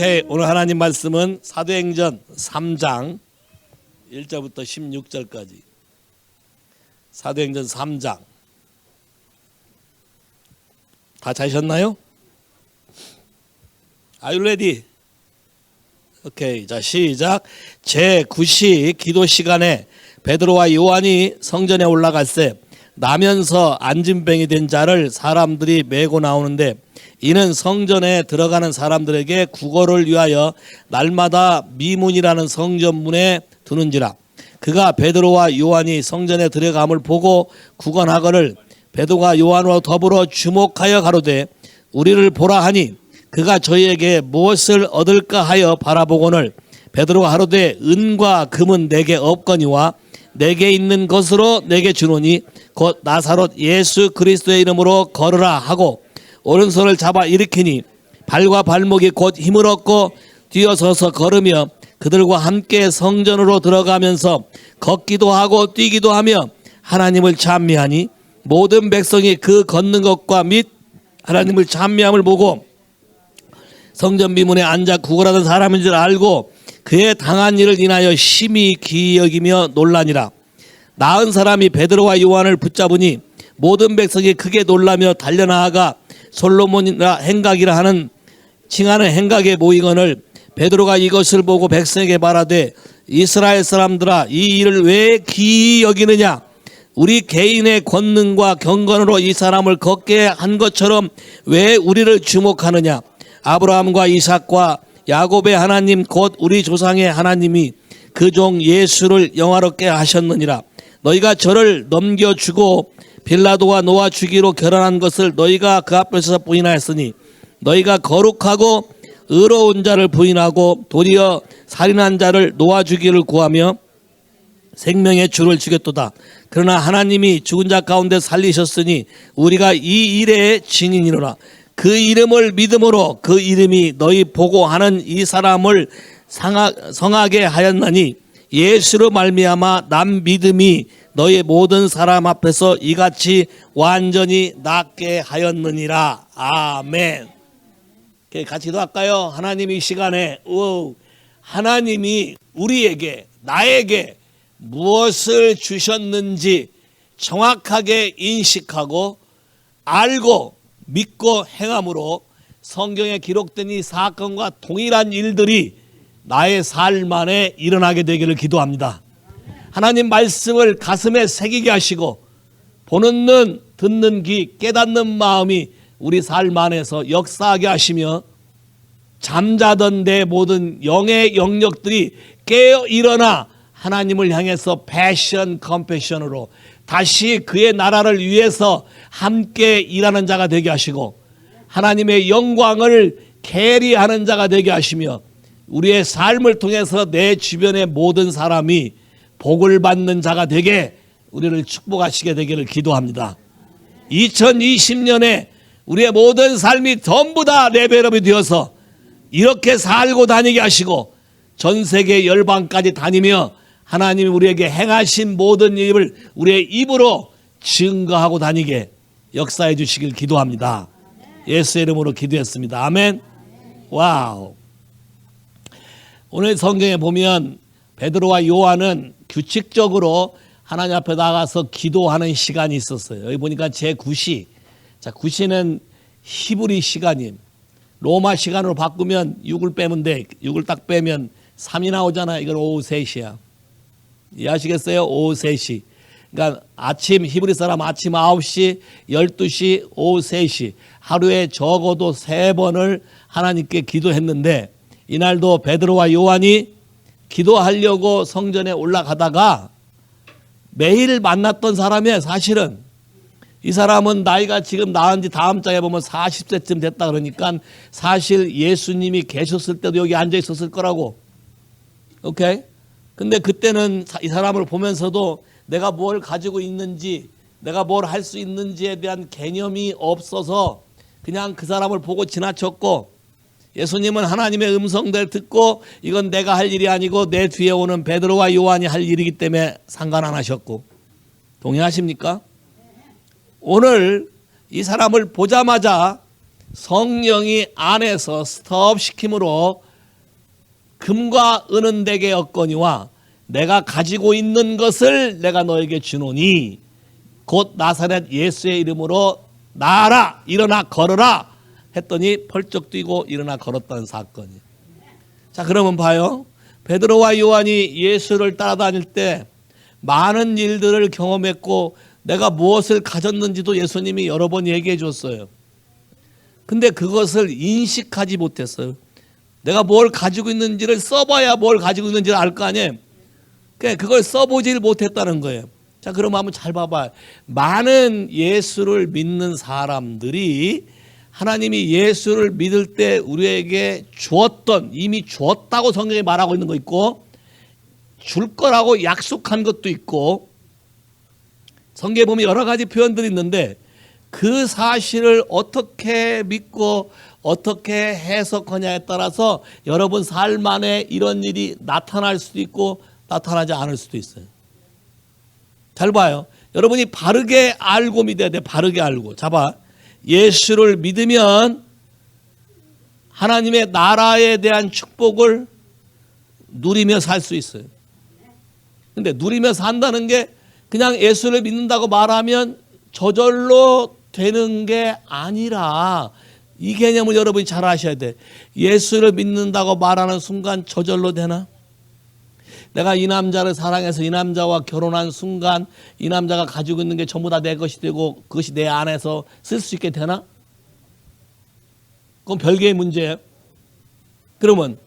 오케이, 오늘 하나님 말씀은 사도행전 3장 1절부터 16절까지. 사도행전 3장. 다 찾으셨나요? Are you ready? 오케이, 자 시작. 제9시 기도 시간에 베드로와 요한이 성전에 올라갈새 나면서 안진병이 된 자를 사람들이 메고 나오는데, 이는 성전에 들어가는 사람들에게 구걸을 위하여 날마다 미문이라는 성전문에 두는지라. 그가 베드로와 요한이 성전에 들어감을 보고 구건하거늘 베드로가 요한과 더불어 주목하여 가로되 우리를 보라 하니, 그가 저희에게 무엇을 얻을까 하여 바라보거늘 베드로가 하로되 은과 금은 내게 없거니와 내게 있는 것으로 내게 주노니 곧 나사롯 예수 그리스도의 이름으로 걸으라 하고 오른손을 잡아 일으키니 발과 발목이 곧 힘을 얻고 뛰어서서 걸으며 그들과 함께 성전으로 들어가면서 걷기도 하고 뛰기도 하며 하나님을 찬미하니, 모든 백성이 그 걷는 것과 및 하나님을 찬미함을 보고 성전 비문에 앉아 구걸하던 사람인 줄 알고 그의 당한 일을 인하여 심히 기이 여기며 놀라니라. 나은 사람이 베드로와 요한을 붙잡으니 모든 백성이 크게 놀라며 달려나아가 솔로몬이라 행각이라 하는 칭하는 행각에 모이거늘 베드로가 이것을 보고 백성에게 말하되 이스라엘 사람들아, 이 일을 왜 기이 여기느냐? 우리 개인의 권능과 경건으로 이 사람을 걷게 한 것처럼 왜 우리를 주목하느냐? 아브라함과 이삭과 야곱의 하나님 곧 우리 조상의 하나님이 그 종 예수를 영화롭게 하셨느니라. 너희가 저를 넘겨주고 빌라도가 놓아주기로 결혼한 것을 너희가 그 앞에서 부인하였으니, 너희가 거룩하고 의로운 자를 부인하고 도리어 살인한 자를 놓아주기를 구하며 생명의 주를 죽였도다. 그러나 하나님이 죽은 자 가운데 살리셨으니 우리가 이 일의 증인이로라. 그 이름을 믿음으로 그 이름이 너희 보고 하는 이 사람을 성하게 하였나니, 예수로 말미암아 남 믿음이 너희 모든 사람 앞에서 이같이 완전히 낫게 하였느니라. 아멘. 같이 기도할까요? 하나님, 이 시간에 하나님이 우리에게, 나에게 무엇을 주셨는지 정확하게 인식하고 알고 믿고 행함으로 성경에 기록된 이 사건과 동일한 일들이 나의 삶 안에 일어나게 되기를 기도합니다. 하나님 말씀을 가슴에 새기게 하시고 보는 눈, 듣는 귀, 깨닫는 마음이 우리 삶 안에서 역사하게 하시며 잠자던 내 모든 영의 영역들이 깨어 일어나 하나님을 향해서 패션 컴패션으로 다시 그의 나라를 위해서 함께 일하는 자가 되게 하시고 하나님의 영광을 계리하는 자가 되게 하시며 우리의 삶을 통해서 내 주변의 모든 사람이 복을 받는 자가 되게 우리를 축복하시게 되기를 기도합니다. 2020년에 우리의 모든 삶이 전부 다 레벨업이 되어서 이렇게 살고 다니게 하시고 전 세계 열방까지 다니며 하나님이 우리에게 행하신 모든 일을 우리의 입으로 증거하고 다니게 역사해 주시길 기도합니다. 예수의 이름으로 기도했습니다. 아멘. 와우. 오늘 성경에 보면 베드로와 요한은 규칙적으로 하나님 앞에 나가서 기도하는 시간이 있었어요. 여기 보니까 제9시. 자, 9시는 히브리 시간임. 로마 시간으로 바꾸면 6을 빼면 돼. 6을 딱 빼면 3이 나오잖아요. 이건 오후 3시야. 이해하시겠어요? 오후 3시. 그러니까 아침, 히브리 사람 아침 9시, 12시, 오후 3시. 하루에 적어도 3번을 하나님께 기도했는데, 이날도 베드로와 요한이 기도하려고 성전에 올라가다가 매일 만났던 사람이에요. 사실은 이 사람은 나이가 지금 나은 지 다음 장에 보면 40세쯤 됐다 그러니까 사실 예수님이 계셨을 때도 여기 앉아 있었을 거라고. 오케이? 근데 그때는 이 사람을 보면서도 내가 뭘 가지고 있는지, 내가 뭘 할 수 있는지에 대한 개념이 없어서 그냥 그 사람을 보고 지나쳤고, 예수님은 하나님의 음성들 듣고 이건 내가 할 일이 아니고 내 뒤에 오는 베드로와 요한이 할 일이기 때문에 상관 안 하셨고. 동의하십니까? 오늘 이 사람을 보자마자 성령이 안에서 스톱시킴으로 금과 은은 내게 없거니와 내가 가지고 있는 것을 내가 너에게 주노니 곧 나사렛 예수의 이름으로 나아라 일어나 걸어라 했더니 펄쩍 뛰고 일어나 걸었다는 사건이. 자, 그러면 봐요. 베드로와 요한이 예수를 따라다닐 때 많은 일들을 경험했고 내가 무엇을 가졌는지도 예수님이 여러 번 얘기해 줬어요. 근데 그것을 인식하지 못했어요. 내가 뭘 가지고 있는지를 써봐야 뭘 가지고 있는지를 알 거 아니에요. 그걸 써보질 못했다는 거예요. 자, 그럼 한번 잘 봐봐요. 많은 예수를 믿는 사람들이 하나님이 예수를 믿을 때 우리에게 주었던, 이미 주었다고 성경에 말하고 있는 거 있고 줄 거라고 약속한 것도 있고 성경에 보면 여러 가지 표현들이 있는데 그 사실을 어떻게 믿고 어떻게 해석하냐에 따라서 여러분 삶 안에 이런 일이 나타날 수도 있고 나타나지 않을 수도 있어요. 잘 봐요. 여러분이 바르게 알고 믿어야 돼. 바르게 알고. 잡아. 예수를 믿으면 하나님의 나라에 대한 축복을 누리며 살 수 있어요. 근데 누리며 산다는 게 그냥 예수를 믿는다고 말하면 저절로 되는 게 아니라 이 개념을 여러분이 잘 아셔야 돼. 예수를 믿는다고 말하는 순간 저절로 되나? 내가 이 남자를 사랑해서 이 남자와 결혼한 순간 이 남자가 가지고 있는 게 전부 다 내 것이 되고 그것이 내 안에서 쓸 수 있게 되나? 그건 별개의 문제예요. 그러면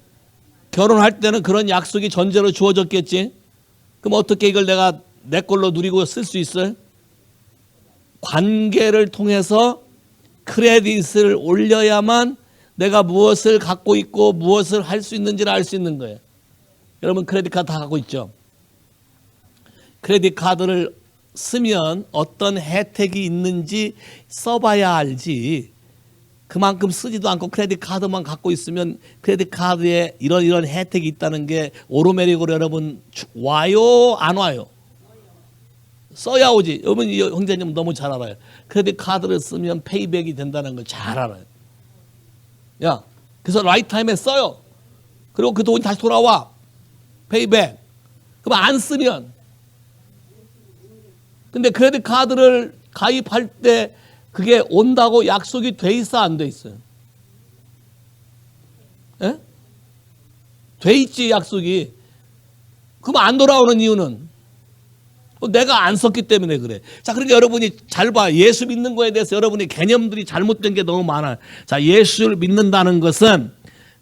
결혼할 때는 그런 약속이 전제로 주어졌겠지. 그럼 어떻게 이걸 내가 내 걸로 누리고 쓸 수 있어요? 관계를 통해서 크레딧을 올려야만 내가 무엇을 갖고 있고 무엇을 할 수 있는지를 알 수 있는 거예요. 여러분 크레딧 카드 다 갖고 있죠? 크레딧 카드를 쓰면 어떤 혜택이 있는지 써봐야 알지. 그만큼 쓰지도 않고 크레딧 카드만 갖고 있으면 크레딧 카드에 이런 혜택이 있다는 게 오르메릭으로 여러분 와요? 안 와요? 써야 오지. 여러분 형제님 너무 잘 알아요. 크레딧 카드를 쓰면 페이백이 된다는 걸 잘 알아요. 야, 그래서 라이트 타임에 써요. 그리고 그 돈이 다시 돌아와. 페이백. 그럼 안 쓰면. 근데 크레딧 카드를 가입할 때 그게 온다고 약속이 돼 있어 안 돼 있어요? 예? 돼 있지 약속이. 그럼 안 돌아오는 이유는 내가 안 썼기 때문에 그래. 자, 그러니까 여러분이 잘 봐. 예수 믿는 거에 대해서 여러분이 개념들이 잘못된 게 너무 많아요. 자, 예수를 믿는다는 것은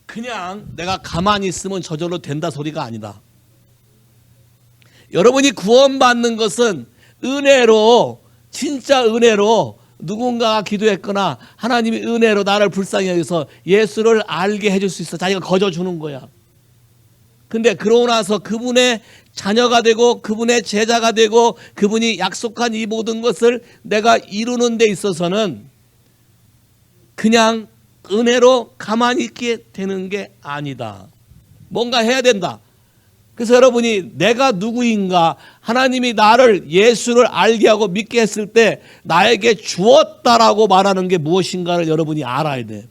그냥 내가 가만히 있으면 저절로 된다 소리가 아니다. 여러분이 구원받는 것은 은혜로, 진짜 은혜로 누군가가 기도했거나 하나님이 은혜로 나를 불쌍히 여기서 예수를 알게 해줄 수 있어. 자기가 거저주는 거야. 근데 그러고 나서 그분의 자녀가 되고 그분의 제자가 되고 그분이 약속한 이 모든 것을 내가 이루는 데 있어서는 그냥 은혜로 가만히 있게 되는 게 아니다. 뭔가 해야 된다. 그래서 여러분이 내가 누구인가, 하나님이 나를 예수를 알게 하고 믿게 했을 때 나에게 주었다라고 말하는 게 무엇인가를 여러분이 알아야 돼.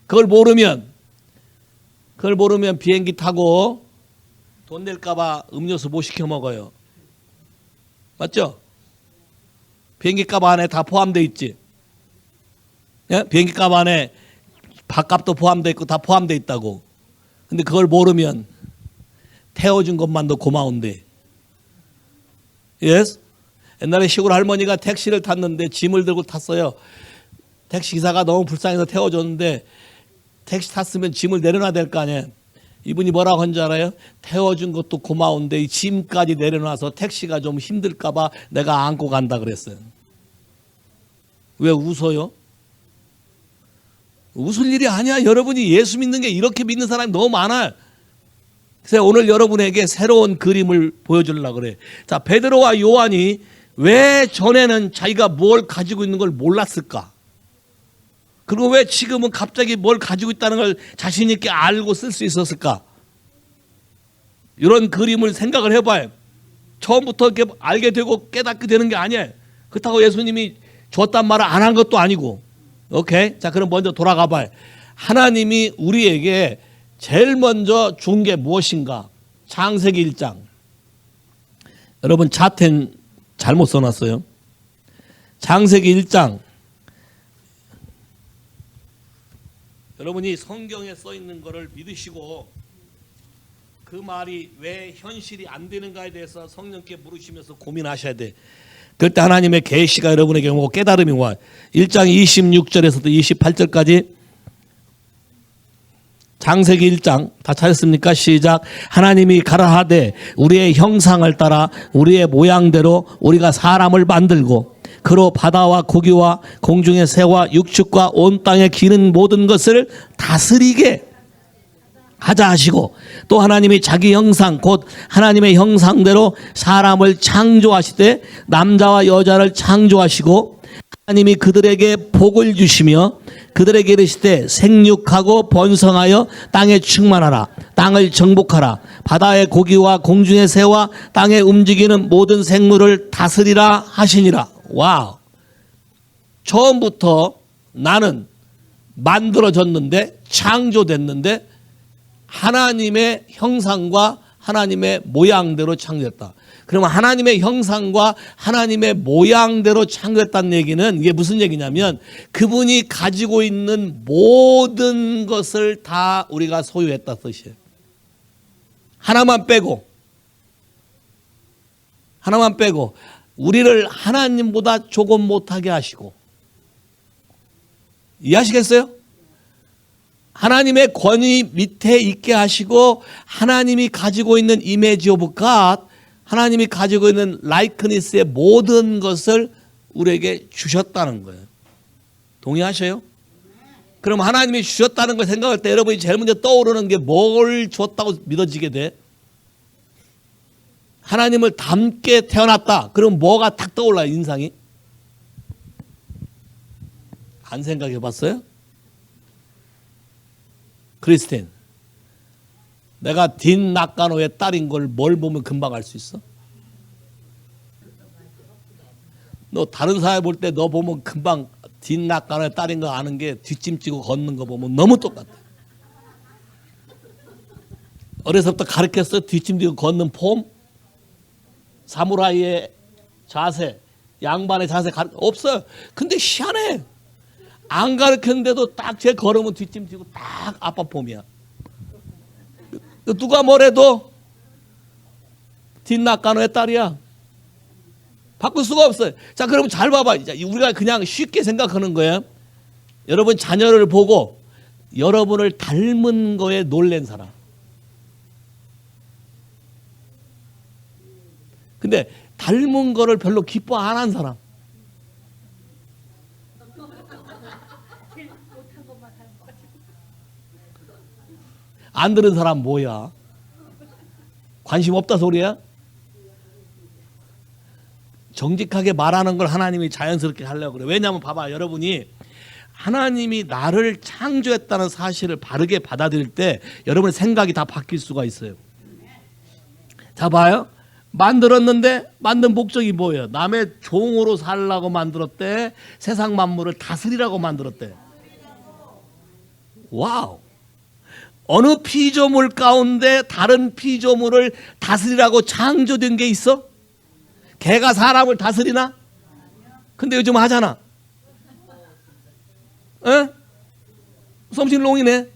그걸 모르면 비행기 타고 돈 낼까 봐 음료수 못 시켜 먹어요. 맞죠? 비행기 값 안에 다 포함되어 있지. 예? 비행기 값 안에 밥값도 포함되어 있고 다 포함되어 있다고. 근데 그걸 모르면 태워준 것만도 고마운데. yes? 옛날에 시골 할머니가 택시를 탔는데 짐을 들고 탔어요. 택시 기사가 너무 불쌍해서 태워줬는데 택시 탔으면 짐을 내려놔야 될 거 아니에요. 이분이 뭐라고 한 줄 알아요? 태워준 것도 고마운데 이 짐까지 내려놔서 택시가 좀 힘들까 봐 내가 안고 간다 그랬어요. 왜 웃어요? 웃을 일이 아니야. 여러분이 예수 믿는 게 이렇게 믿는 사람이 너무 많아요. 그래서 오늘 여러분에게 새로운 그림을 보여주려고 그래. 자, 베드로와 요한이 왜 전에는 자기가 뭘 가지고 있는 걸 몰랐을까? 그리고 왜 지금은 갑자기 뭘 가지고 있다는 걸 자신 있게 알고 쓸 수 있었을까? 이런 그림을 생각을 해봐요. 처음부터 이렇게 알게 되고 깨닫게 되는 게 아니에요. 그렇다고 예수님이 줬단 말을 안 한 것도 아니고. 오케이? 자, 그럼 먼저 돌아가 봐요. 하나님이 우리에게 제일 먼저 준 게 무엇인가? 창세기 1장. 여러분 차텐 잘못 써놨어요. 창세기 1장. 여러분이 성경에 써 있는 것을 믿으시고 그 말이 왜 현실이 안 되는가에 대해서 성령께 물으시면서 고민하셔야 돼. 그럴 때 하나님의 계시가 여러분에게 오고 깨달음이 와. 1장 26절에서도 28절까지 창세기 1장 다 찾았습니까? 시작. 하나님이 가라하되 우리의 형상을 따라 우리의 모양대로 우리가 사람을 만들고 그로 바다와 고기와 공중의 새와 육축과 온 땅에 기는 모든 것을 다스리게 하자 하시고 또 하나님이 자기 형상 곧 하나님의 형상대로 사람을 창조하시되 남자와 여자를 창조하시고 하나님이 그들에게 복을 주시며 그들에게 이르시되 생육하고 번성하여 땅에 충만하라 땅을 정복하라 바다의 고기와 공중의 새와 땅에 움직이는 모든 생물을 다스리라 하시니라. 와우. 처음부터 나는 만들어졌는데 창조됐는데 하나님의 형상과 하나님의 모양대로 창조했다. 그러면 하나님의 형상과 하나님의 모양대로 창조했다는 얘기는 이게 무슨 얘기냐면 그분이 가지고 있는 모든 것을 다 우리가 소유했다 뜻이에요. 하나만 빼고 우리를 하나님보다 조금 못하게 하시고 이해하시겠어요? 하나님의 권위 밑에 있게 하시고 하나님이 가지고 있는 이미지 오브 갓 하나님이 가지고 있는 라이크니스의 모든 것을 우리에게 주셨다는 거예요. 동의하셔요? 그럼 하나님이 주셨다는 걸 생각할 때 여러분이 제일 먼저 떠오르는 게 뭘 줬다고 믿어지게 돼? 하나님을 닮게 태어났다. 그럼 뭐가 딱 떠올라요? 인상이? 안 생각해 봤어요? 크리스틴, 내가 딘 나카노의 딸인 걸 뭘 보면 금방 알 수 있어? 너 다른 사람 볼 때 너 보면 금방 딘 나카노의 딸인 거 아는 게 뒷짐지고 걷는 거 보면 너무 똑같아. 어려서부터 가르쳤어? 뒷짐지고 걷는 폼? 사무라이의 자세, 양반의 자세 없어요. 근데 희한해. 안 가르쳤는데도 딱 제 걸으면 뒷짐지고 딱 아빠 폼이야. 누가 뭐래도 뒷나카노의 딸이야. 바꿀 수가 없어요. 자, 그럼 잘 봐봐. 우리가 그냥 쉽게 생각하는 거예요. 여러분 자녀를 보고 여러분을 닮은 거에 놀란 사람. 근데 닮은 거를 별로 기뻐 안 한 사람. 안 들은 사람 뭐야? 관심 없다 소리야? 정직하게 말하는 걸 하나님이 자연스럽게 하려고 그래. 왜냐하면 봐봐, 여러분이 하나님이 나를 창조했다는 사실을 바르게 받아들일 때 여러분의 생각이 다 바뀔 수가 있어요. 자, 봐요. 만들었는데 만든 목적이 뭐예요? 남의 종으로 살라고 만들었대. 세상 만물을 다스리라고 만들었대. 와우. 어느 피조물 가운데 다른 피조물을 다스리라고 창조된 게 있어? 개가 사람을 다스리나? 근데 요즘 하잖아. 에? 솜씨롱이네.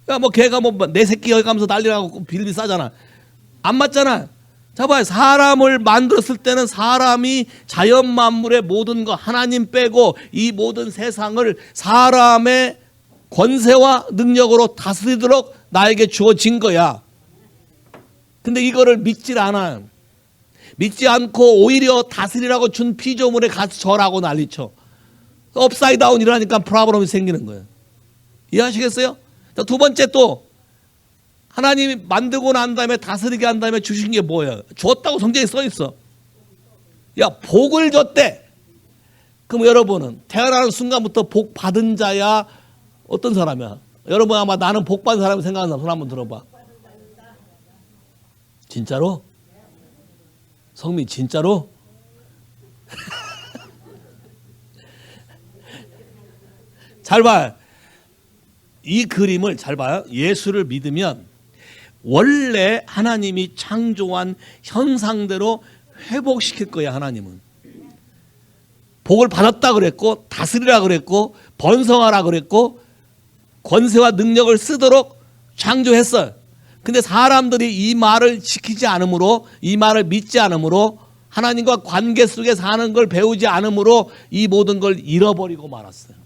야, 뭐 개가 뭐 내 새끼 여기 가면서 난리나고 빌비 싸잖아. 안 맞잖아. 자, 봐요. 사람을 만들었을 때는 사람이 자연 만물의 모든 거 하나님 빼고 이 모든 세상을 사람의 권세와 능력으로 다스리도록 나에게 주어진 거야. 근데 이거를 믿질 않아. 믿지 않고 오히려 다스리라고 준 피조물에 가서 절하고 난리쳐. 업사이드 다운 일어나니까 프라브럼이 생기는 거예요. 이해하시겠어요? 자, 두 번째 또 하나님이 만들고 난 다음에 다스리게 한 다음에 주신 게 뭐예요? 줬다고 성경에 써 있어. 야, 복을 줬대. 그럼 여러분은 태어나는 순간부터 복 받은 자야? 어떤 사람이야? 여러분 아마 나는 복 받은 사람이 생각하는 사람 손 한번 들어봐. 진짜로? 성미 진짜로? 잘 봐. 이 그림을 잘 봐요. 예수를 믿으면 원래 하나님이 창조한 형상대로 회복시킬 거야. 하나님은 복을 받았다 그랬고, 다스리라 그랬고, 번성하라 그랬고, 권세와 능력을 쓰도록 창조했어요. 근데 사람들이 이 말을 지키지 않으므로, 이 말을 믿지 않으므로, 하나님과 관계 속에 사는 걸 배우지 않으므로 이 모든 걸 잃어버리고 말았어요.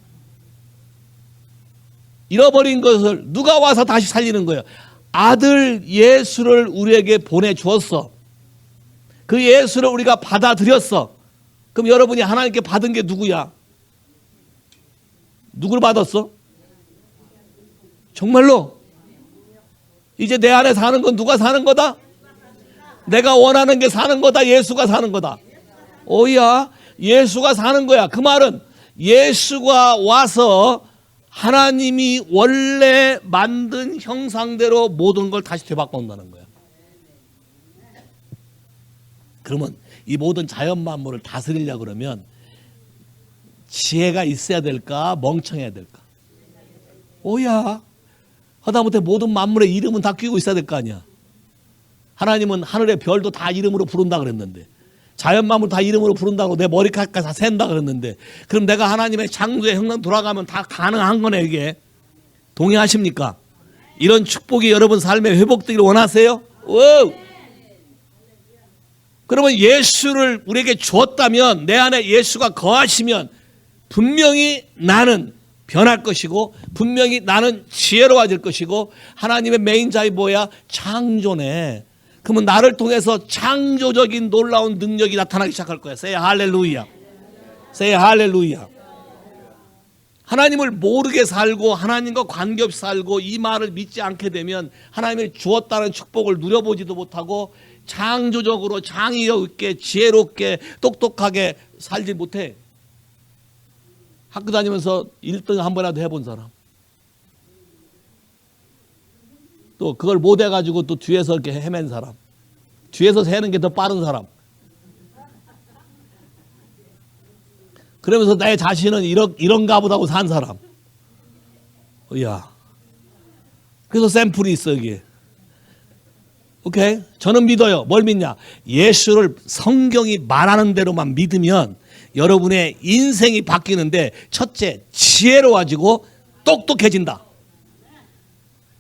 잃어버린 것을 누가 와서 다시 살리는 거예요? 아들 예수를 우리에게 보내주었어. 그 예수를 우리가 받아들였어. 그럼 여러분이 하나님께 받은 게 누구야? 누구를 받았어? 정말로? 이제 내 안에 사는 건 누가 사는 거다? 내가 원하는 게 사는 거다? 예수가 사는 거다? 오야, 예수가 사는 거야. 그 말은 예수가 와서 하나님이 원래 만든 형상대로 모든 걸 다시 되바꾼다는 거야. 그러면 이 모든 자연 만물을 다스리려고 그러면 지혜가 있어야 될까? 멍청해야 될까? 오야, 하다못해 모든 만물의 이름은 다 끼고 있어야 될 거 아니야. 하나님은 하늘의 별도 다 이름으로 부른다 그랬는데, 자연 만물 다 이름으로 부른다고 내 머리카락까지 다 샌다 그랬는데, 그럼 내가 하나님의 창조의 형상 돌아가면 다 가능한 거네. 이게 동의하십니까? 이런 축복이 여러분 삶에 회복되기를 원하세요? 오! 그러면 예수를 우리에게 주었다면, 내 안에 예수가 거하시면 분명히 나는 변할 것이고, 분명히 나는 지혜로워질 것이고, 하나님의 메인자이 뭐야? 창조네. 그러면 나를 통해서 창조적인 놀라운 능력이 나타나기 시작할 거야. Say 할렐루야. Say 할렐루야. 하나님을 모르게 살고 하나님과 관계없이 살고 이 말을 믿지 않게 되면 하나님이 주었다는 축복을 누려보지도 못하고 창조적으로 창의력 있게 지혜롭게 똑똑하게 살지 못해. 학교 다니면서 1등 한 번이라도 해본 사람, 또 그걸 못 해가지고 또 뒤에서 이렇게 헤맨 사람, 뒤에서 세는 게 더 빠른 사람, 그러면서 내 자신은 이런가 보다 하고 산 사람. 야, 그래서 샘플이 있어 여기. 오케이? 저는 믿어요. 뭘 믿냐? 예수를 성경이 말하는 대로만 믿으면 여러분의 인생이 바뀌는데, 첫째, 지혜로워지고 똑똑해진다.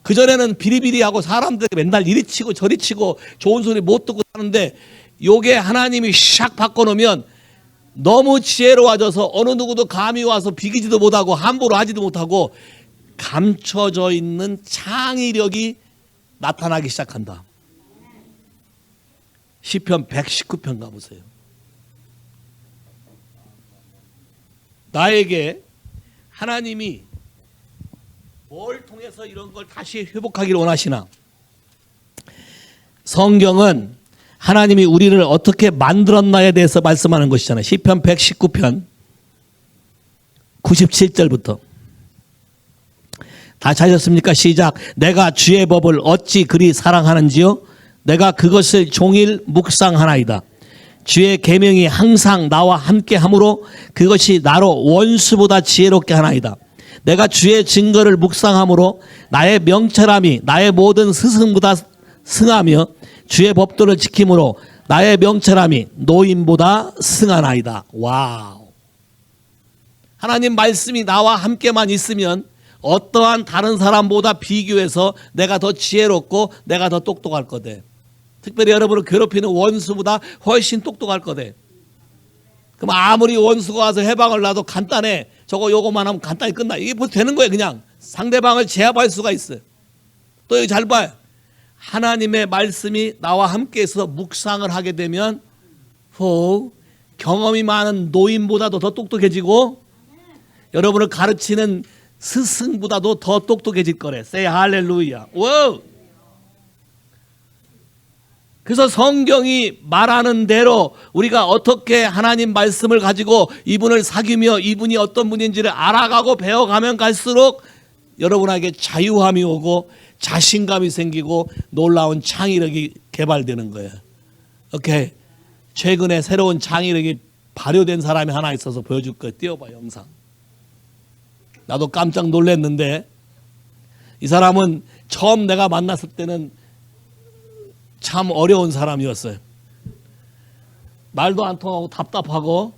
그전에는 비리비리하고 사람들에게 맨날 이리 치고 저리 치고 좋은 소리 못 듣고 사는데, 요게 하나님이 샥 바꿔놓으면 너무 지혜로워져서 어느 누구도 감히 와서 비기지도 못하고 함부로 하지도 못하고 감춰져 있는 창의력이 나타나기 시작한다. 시편 119편 가보세요. 나에게 하나님이 뭘 통해서 이런 걸 다시 회복하기를 원하시나? 성경은 하나님이 우리를 어떻게 만들었나에 대해서 말씀하는 것이잖아요. 시편 119편 97절부터. 다 찾으셨습니까? 시작. 내가 주의 법을 어찌 그리 사랑하는지요? 내가 그것을 종일 묵상하나이다. 주의 계명이 항상 나와 함께 하므로 그것이 나로 원수보다 지혜롭게 하나이다. 내가 주의 증거를 묵상하므로 나의 명철함이 나의 모든 스승보다 승하며 주의 법도를 지킴으로 나의 명철함이 노인보다 승하나이다. 와우. 하나님 말씀이 나와 함께만 있으면 어떠한 다른 사람보다 비교해서 내가 더 지혜롭고 내가 더 똑똑할 거다. 특별히 여러분을 괴롭히는 원수보다 훨씬 똑똑할 거다. 그럼 아무리 원수가 와서 해방을 놔도 간단해. 저거 요거만 하면 간단히 끝나. 이게 뭐 되는 거예요. 그냥 상대방을 제압할 수가 있어요. 또 여기 잘 봐요. 하나님의 말씀이 나와 함께 있어서 묵상을 하게 되면 경험이 많은 노인보다도 더 똑똑해지고 여러분을 가르치는 스승보다도 더 똑똑해질 거래. Say 할렐루야. 와우. 그래서 성경이 말하는 대로 우리가 어떻게 하나님 말씀을 가지고 이분을 사귀며 이분이 어떤 분인지를 알아가고 배워가면 갈수록 여러분에게 자유함이 오고 자신감이 생기고 놀라운 창의력이 개발되는 거예요. 오케이. 최근에 새로운 창의력이 발효된 사람이 하나 있어서 보여줄 거예요. 띄워봐 영상. 나도 깜짝 놀랐는데 이 사람은 처음 내가 만났을 때는 참 어려운 사람이었어요. 말도 안 통하고 답답하고.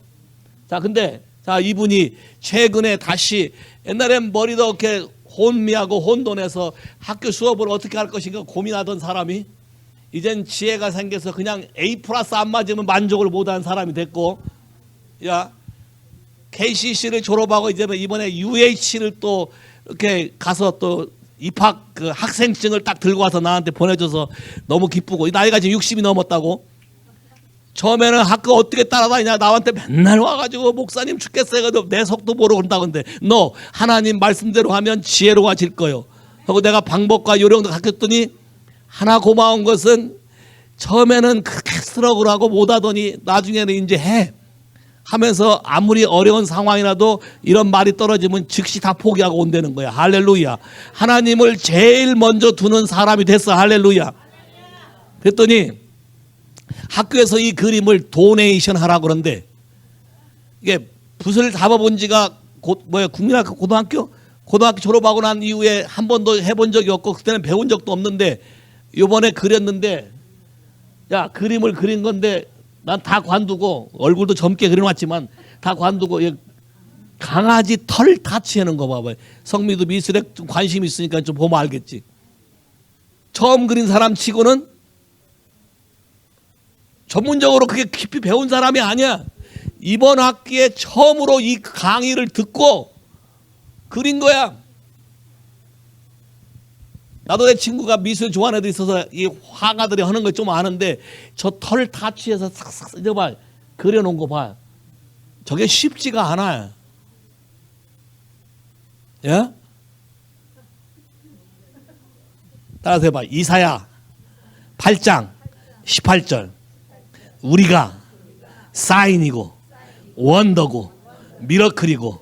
자, 근데 자, 이분이 최근에 다시, 옛날엔 머리도 이렇게 혼미하고 혼돈해서 학교 수업을 어떻게 할 것인가 고민하던 사람이 이젠 지혜가 생겨서 그냥 A 플러스 안 맞으면 만족을 못하는 사람이 됐고, 야, KCC를 졸업하고 이번에 UH를 또 이렇게 가서 또 입학 그 학생증을 딱 들고 와서 나한테 보내줘서 너무 기쁘고, 나이가 지금 60이 넘었다고. 처음에는 학교 어떻게 따라다니냐, 나한테 맨날 와가지고 목사님 죽겠어요. 내 속도 모르고 그런다고. 근데 너 하나님 말씀대로 하면 지혜로워질 거요. 하고 내가 방법과 요령도 가르쳤더니, 하나 고마운 것은 처음에는 그렇게 스트러글하고 못하더니 나중에는 이제 해 하면서 아무리 어려운 상황이라도 이런 말이 떨어지면 즉시 다 포기하고 온다는 거야. 할렐루야. 하나님을 제일 먼저 두는 사람이 됐어. 할렐루야. 그랬더니 학교에서 이 그림을 도네이션 하라고 그러는데, 이게 붓을 잡아본 지가 국민학교 고등학교 졸업하고 난 이후에 한 번도 해본 적이 없고, 그때는 배운 적도 없는데 요번에 그렸는데, 야, 그림을 그린 건데 난 다 관두고, 얼굴도 젊게 그려놨지만 다 관두고, 강아지 털 타치하는 거 봐봐요. 성미도 미술에 좀 관심 있으니까 좀 보면 알겠지. 처음 그린 사람 치고는 전문적으로 그게 깊이 배운 사람이 아니야. 이번 학기에 처음으로 이 강의를 듣고 그린 거야. 나도 내 친구가 미술 좋아하는 애들 있어서 이 화가들이 하는 거 좀 아는데, 저 털 타치해서 싹싹 이제 봐, 그려놓은 거 봐. 저게 쉽지가 않아요. 예? 따라서 해봐. 이사야 8장 18절. 우리가 사인이고 원더고 미러클이고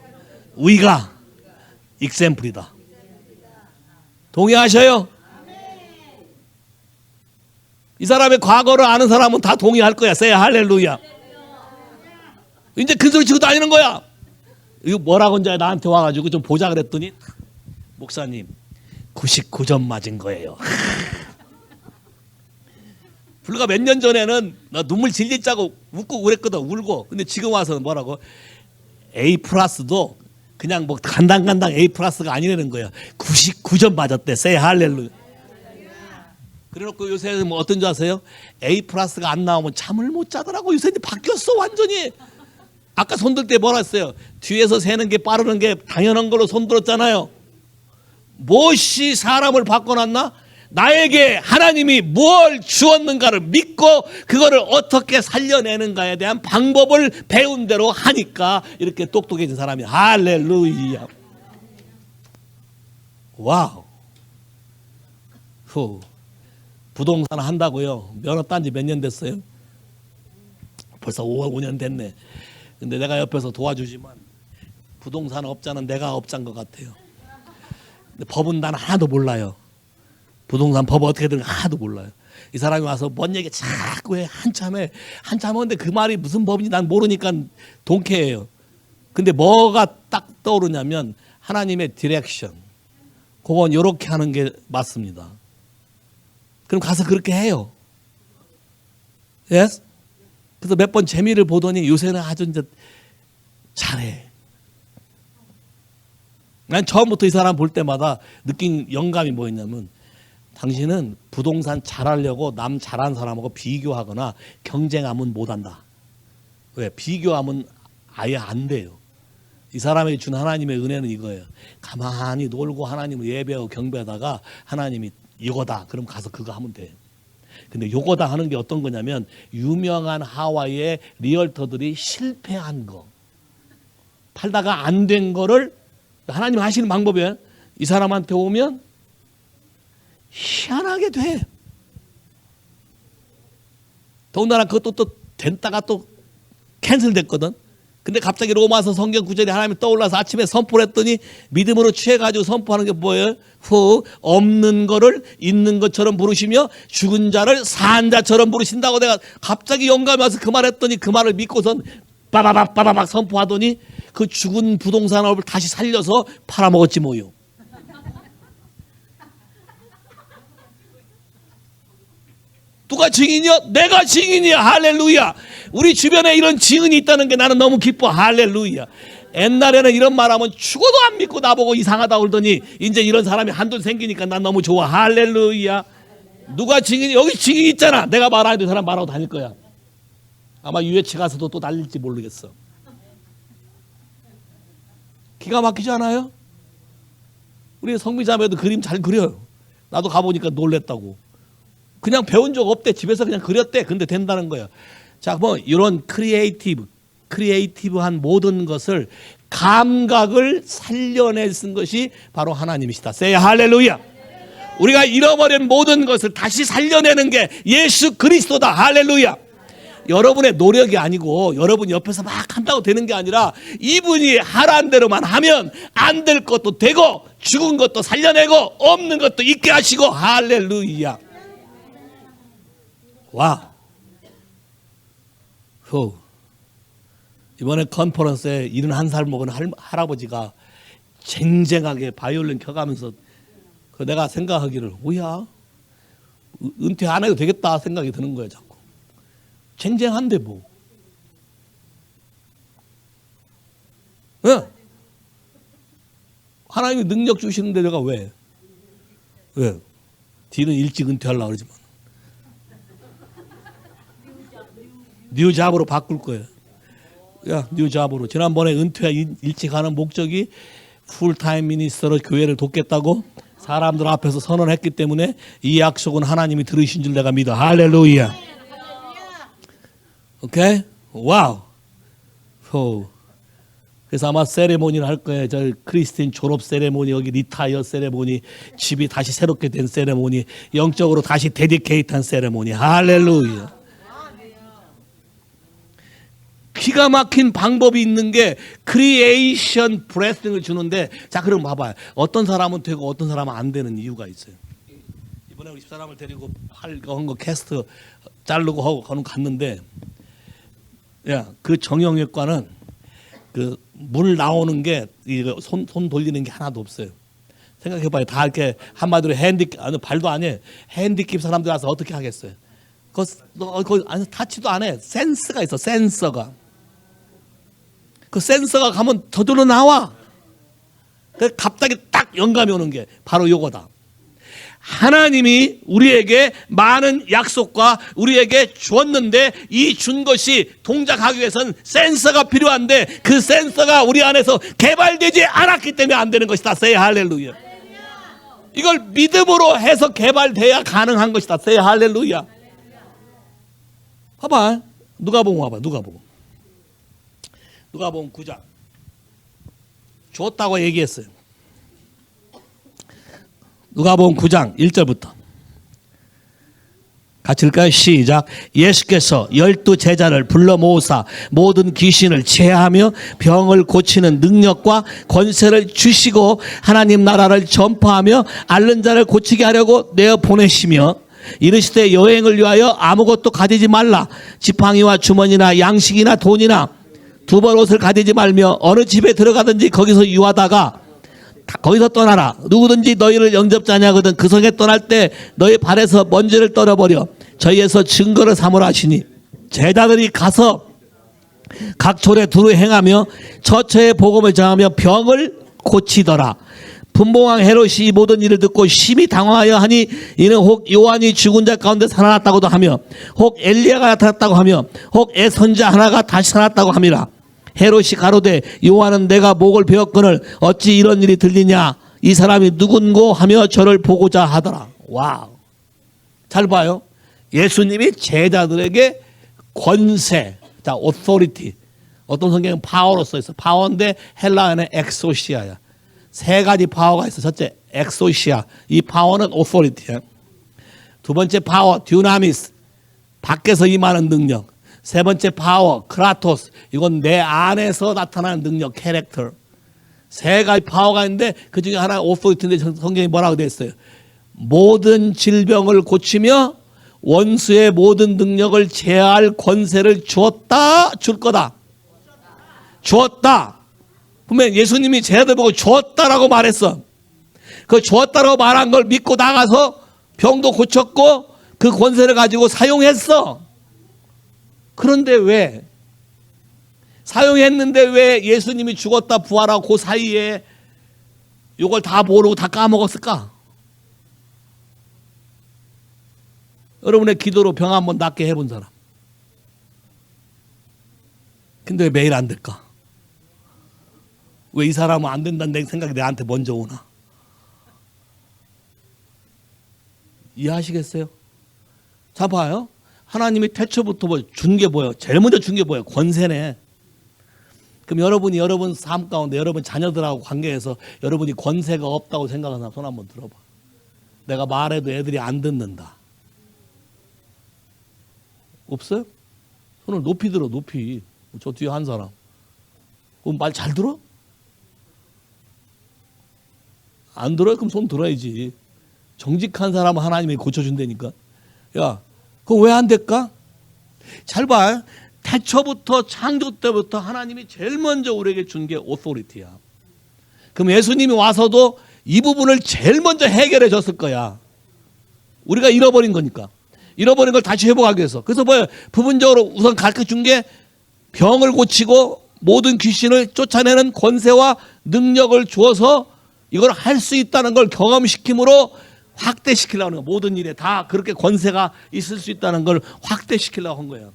우리가 익sem플이다. 동의하셔요? 이 사람의 과거를 아는 사람은 다 동의할 거야. 세야 할렐루야. 이제 큰 소리 치고 다니는 거야. 이거 뭐라고 이제 나한테 와가지고 좀 보자 그랬더니, 목사님 99점 맞은 거예요. 불과 몇 년 전에는 나 눈물 질질 짜고 웃고 그랬거든. 울고. 근데 지금 와서 뭐라고? A 플러스도 그냥 뭐 간당간당 A 플러스가 아니라는 거야. 99점 맞았대. 세이 할렐루야. 그래놓고 요새 뭐 어떤 줄 아세요? A 플러스가 안 나오면 잠을 못 자더라고. 요새 바뀌었어 완전히. 아까 손들 때 뭐라 했어요? 뒤에서 세는 게 빠르는 게 당연한 걸로 손들었잖아요. 무엇이 사람을 바꿔놨나? 나에게 하나님이 뭘 주었는가를 믿고 그거를 어떻게 살려내는가에 대한 방법을 배운 대로 하니까 이렇게 똑똑해진 사람이. 할렐루야. 와우. 후. 부동산 한다고요. 면허 딴 지 몇 년 됐어요? 벌써 5년 됐네. 근데 내가 옆에서 도와주지만 부동산 업자는 내가 업자인 것 같아요. 근데 법은 난 하나도 몰라요. 부동산 법 어떻게 되는 하나도 몰라요. 이 사람이 와서 뭔 얘기 자꾸 해. 한참 하는데 그 말이 무슨 법인지 난 모르니까 동쾌해요. 근데 뭐가 딱 떠오르냐면 하나님의 디렉션. 그건 이렇게 하는 게 맞습니다. 그럼 가서 그렇게 해요. Yes? 그래서 몇 번 재미를 보더니 요새는 아주 이제 잘해. 난 처음부터 이 사람 볼 때마다 느낀 영감이 뭐였냐면, 당신은 부동산 잘하려고 남 잘한 사람하고 비교하거나 경쟁하면 못한다. 왜? 비교하면 아예 안 돼요. 이 사람에게 준 하나님의 은혜는 이거예요. 가만히 놀고 하나님을 예배하고 경배하다가 하나님이 이거다. 그럼 가서 그거 하면 돼. 근데 요거다 하는 게 어떤 거냐면, 유명한 하와이의 리얼터들이 실패한 거, 팔다가 안 된 거를 하나님 하시는 방법이에요. 이 사람한테 오면 희한하게 돼. 더군다나 그것도 또 됐다가 또 캔슬됐거든. 근데 갑자기 로마서 성경 구절이 하나님이 떠올라서 아침에 선포를 했더니 믿음으로 취해가지고 선포하는 게 뭐예요? 없는 거를 있는 것처럼 부르시며 죽은 자를 산 자처럼 부르신다고. 내가 갑자기 영감이 와서 그 말 했더니 그 말을 믿고선 빠바박 선포하더니 그 죽은 부동산업을 다시 살려서 팔아먹었지 뭐요. 누가 증인이요? 내가 증인이야. 할렐루야. 우리 주변에 이런 증인이 있다는 게 나는 너무 기뻐. 할렐루야. 옛날에는 이런 말하면 죽어도 안 믿고 나보고 이상하다 그러더니 이제 이런 사람이 한둘 생기니까 난 너무 좋아. 할렐루야. 누가 증인이? 여기 증인 있잖아. 내가 말하는 그 사람 말하고 다닐 거야. 아마 유해치 가서도 또 날릴지 모르겠어. 기가 막히지 않아요? 우리 성미자매도 그림 잘 그려요. 나도 가보니까 놀랬다고. 그냥 배운 적 없대. 집에서 그냥 그렸대. 근데 된다는 거야. 자, 뭐 이런 크리에이티브한 모든 것을 감각을 살려내 쓴 것이 바로 하나님이시다. Say 할렐루야. 우리가 잃어버린 모든 것을 다시 살려내는 게 예수 그리스도다. 할렐루야. 여러분의 노력이 아니고 여러분 옆에서 막 한다고 되는 게 아니라 이분이 하라는 대로만 하면 안 될 것도 되고 죽은 것도 살려내고 없는 것도 있게 하시고. 할렐루야. 와. 후. 이번에 컨퍼런스에 71살 먹은 할아버지가 쟁쟁하게 바이올린 켜가면서 내가 생각하기를 뭐야? 은퇴 안 해도 되겠다 생각이 드는 거예요. 자꾸. 쟁쟁한데 뭐. 네? 하나님이 능력 주시는데 내가 왜? 뒤는 일찍 은퇴하려고 그러지만. 뉴잡으로 바꿀 거예요. 야, 뉴잡으로. 지난번에 은퇴 일찍 하는 목적이 풀타임 미니스터로 교회를 돕겠다고 사람들 앞에서 선언했기 때문에 이 약속은 하나님이 들으신 줄 내가 믿어. 할렐루야. 오케이? 와우. 그래서 아마 세레모니를 할 거예요. 저 크리스틴 졸업 세레모니, 여기 리타이어 세레모니, 집이 다시 새롭게 된 세레모니, 영적으로 다시 데디케이트한 세레모니. 할렐루야. 기가 막힌 방법이 있는 게 크리에이션 브레싱을 주는데, 자, 그럼 봐봐요. 어떤 사람은 되고 어떤 사람은 안 되는 이유가 있어요. 이번에 우리 집사람을 데리고 한 거 캐스트 자르고 하고 갔는데, 야, 그 정형외과는 그 물 나오는 게 손 돌리는 게 하나도 없어요. 생각해봐요. 다 이렇게 한마디로 발도 안 해. 핸디캡 사람들 와서 어떻게 하겠어요? 그거 타치도 안 해. 센서가 있어. 센서가. 그 센서가 가면 저절로 나와. 갑자기 딱 영감이 오는 게 바로 요거다. 하나님이 우리에게 많은 약속과 우리에게 주었는데 이 준 것이 동작하기 위해서는 센서가 필요한데 그 센서가 우리 안에서 개발되지 않았기 때문에 안 되는 것이다. Say 할렐루야. 이걸 믿음으로 해서 개발돼야 가능한 것이다. Say 할렐루야. 봐봐. 누가복음 봐봐. 누가복음 9장. 줬다고 얘기했어요. 누가복음 9장 1절부터 같이 읽을까요? 시작. 예수께서 12 제자를 불러 모으사 모든 귀신을 제하며 병을 고치는 능력과 권세를 주시고 하나님 나라를 전파하며 앓는 자를 고치게 하려고 내어 보내시며 이르시되 여행을 위하여 아무것도 가지지 말라. 지팡이와 주머니나 양식이나 돈이나 두 벌 옷을 가지지 말며 어느 집에 들어가든지 거기서 유하다가 거기서 떠나라. 누구든지 너희를 영접자냐 하거든 그 성에 떠날 때 너희 발에서 먼지를 떨어버려 저희에서 증거를 삼으라 하시니 제자들이 가서 각 촌에 두루 행하며 처처의 복음을 전하며 병을 고치더라. 분봉왕 헤롯이 이 모든 일을 듣고 심히 당황하여 하니 이는 혹 요한이 죽은 자 가운데 살아났다고도 하며 혹 엘리야가 나타났다고 하며 혹 애선자 하나가 다시 살아났다고 함이라. 헤롯이 가로되 요한은 내가 목을 베었거늘 어찌 이런 일이 들리냐. 이 사람이 누군고 하며 저를 보고자 하더라. 와우. 잘 봐요. 예수님이 제자들에게 권세, 자, authority. 어떤 성경은 파워로 써있어. 파워인데 헬라어는 엑소시아야. 세 가지 파워가 있어. 첫째, 엑소시아. 이 파워는 authority야. 두 번째 파워, 듀나미스. 밖에서 임하는 능력. 세 번째 파워, 크라토스. 이건 내 안에서 나타나는 능력, 캐릭터. 세 가지 파워가 있는데 그 중에 하나가 오토리티인데 성경이 뭐라고 되어 있어요? 모든 질병을 고치며 원수의 모든 능력을 제할 권세를 주었다, 줄 거다. 주었다. 분명히 예수님이 제자들 보고 주었다라고 말했어. 그 주었다라고 말한 걸 믿고 나가서 병도 고쳤고 그 권세를 가지고 사용했어. 그런데 왜? 사용했는데 왜 예수님이 죽었다 부활하고 그 사이에 이걸 다 모르고 다 까먹었을까? 여러분의 기도로 병 한번 낫게 해본 사람. 근데 왜 매일 안 될까? 왜 이 사람은 안 된다는 생각이 내한테 먼저 오나? 이해하시겠어요? 자, 봐요. 하나님이 태초부터 준 게 뭐예요? 제일 먼저 준 게 뭐예요? 권세네. 그럼 여러분이 여러분 삶 가운데 여러분 자녀들하고 관계에서 여러분이 권세가 없다고 생각하는 사람 손 한번 들어봐. 내가 말해도 애들이 안 듣는다. 없어요? 손을 높이 들어, 높이. 저 뒤에 한 사람. 그럼 말 잘 들어? 안 들어요? 그럼 손 들어야지. 정직한 사람은 하나님이 고쳐준다니까. 야, 그거 왜 안 될까? 잘 봐. 태초부터 창조 때부터 하나님이 제일 먼저 우리에게 준 게 오토리티야. 그럼 예수님이 와서도 이 부분을 제일 먼저 해결해 줬을 거야. 우리가 잃어버린 거니까. 잃어버린 걸 다시 회복하기 위해서. 그래서 뭐예요? 부분적으로 우선 가르쳐 준 게 병을 고치고 모든 귀신을 쫓아내는 권세와 능력을 주어서 이걸 할 수 있다는 걸 경험시킴으로 확대시키려고 하는 거예요. 모든 일에 다 그렇게 권세가 있을 수 있다는 걸 확대시키려고 한 거예요.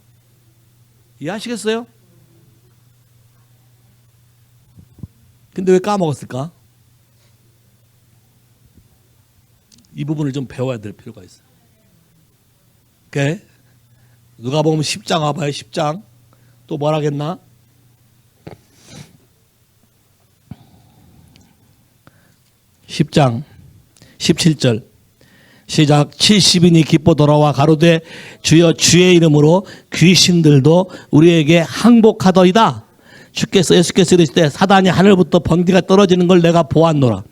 이해하시겠어요? 근데 왜 까먹었을까? 이 부분을 좀 배워야 될 필요가 있어요. 오케이? 누가 보면 10장 와봐요. 10장. 또 뭐라겠나? 10장 17절 시작. 70인이 기뻐 돌아와 가로되 주여 주의 이름으로 귀신들도 우리에게 항복하더이다. 예수께서 이르실 때 사단이 하늘부터 번개가 떨어지는 걸 내가 보았노라.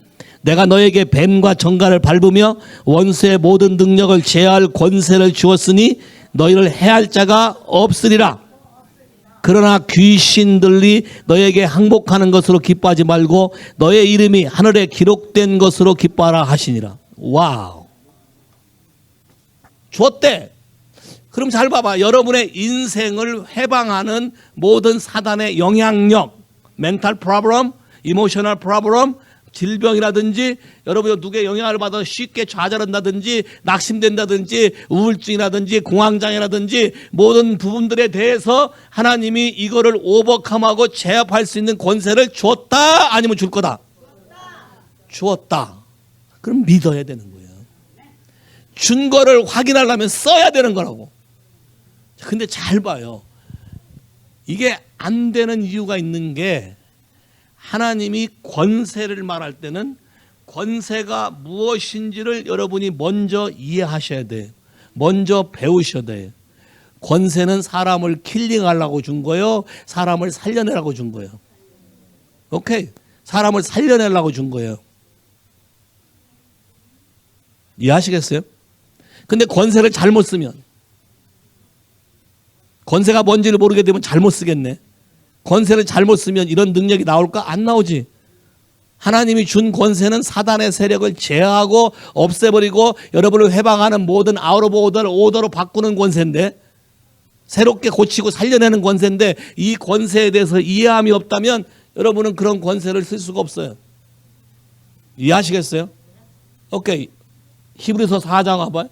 내가 너에게 뱀과 정갈을 밟으며 원수의 모든 능력을 제어할 권세를 주었으니 너희를 해할 자가 없으리라. 그러나 귀신들이 너에게 항복하는 것으로 기뻐하지 말고 너의 이름이 하늘에 기록된 것으로 기뻐하라 하시니라. 와우. 줬대. 그럼 잘 봐봐. 여러분의 인생을 해방하는 모든 사단의 영향력, 멘탈 프로블럼, 이모셔널 프로블럼, 질병이라든지 여러분이 누구의 영향을 받아 쉽게 좌절한다든지 낙심된다든지 우울증이라든지 공황장애라든지 모든 부분들에 대해서 하나님이 이거를 오버컴하고 제압할 수 있는 권세를 줬다 아니면 줄 거다? 주었다. 그럼 믿어야 되는 거예요. 준 거를 확인하려면 써야 되는 거라고. 근데 잘 봐요. 이게 안 되는 이유가 있는 게 하나님이 권세를 말할 때는 권세가 무엇인지를 여러분이 먼저 이해하셔야 돼요. 먼저 배우셔야 돼요. 권세는 사람을 킬링하려고 준 거예요? 사람을 살려내라고 준 거예요? 오케이. 사람을 살려내려고 준 거예요. 이해하시겠어요? 근데 권세를 잘못 쓰면, 권세가 뭔지를 모르게 되면 잘못 쓰겠네. 권세를 잘못 쓰면 이런 능력이 나올까? 안 나오지. 하나님이 준 권세는 사단의 세력을 제어하고 없애버리고 여러분을 해방하는 모든 아웃 오브 오더로 바꾸는 권세인데, 새롭게 고치고 살려내는 권세인데, 이 권세에 대해서 이해함이 없다면 여러분은 그런 권세를 쓸 수가 없어요. 이해하시겠어요? 오케이. 히브리서 4장 와봐요.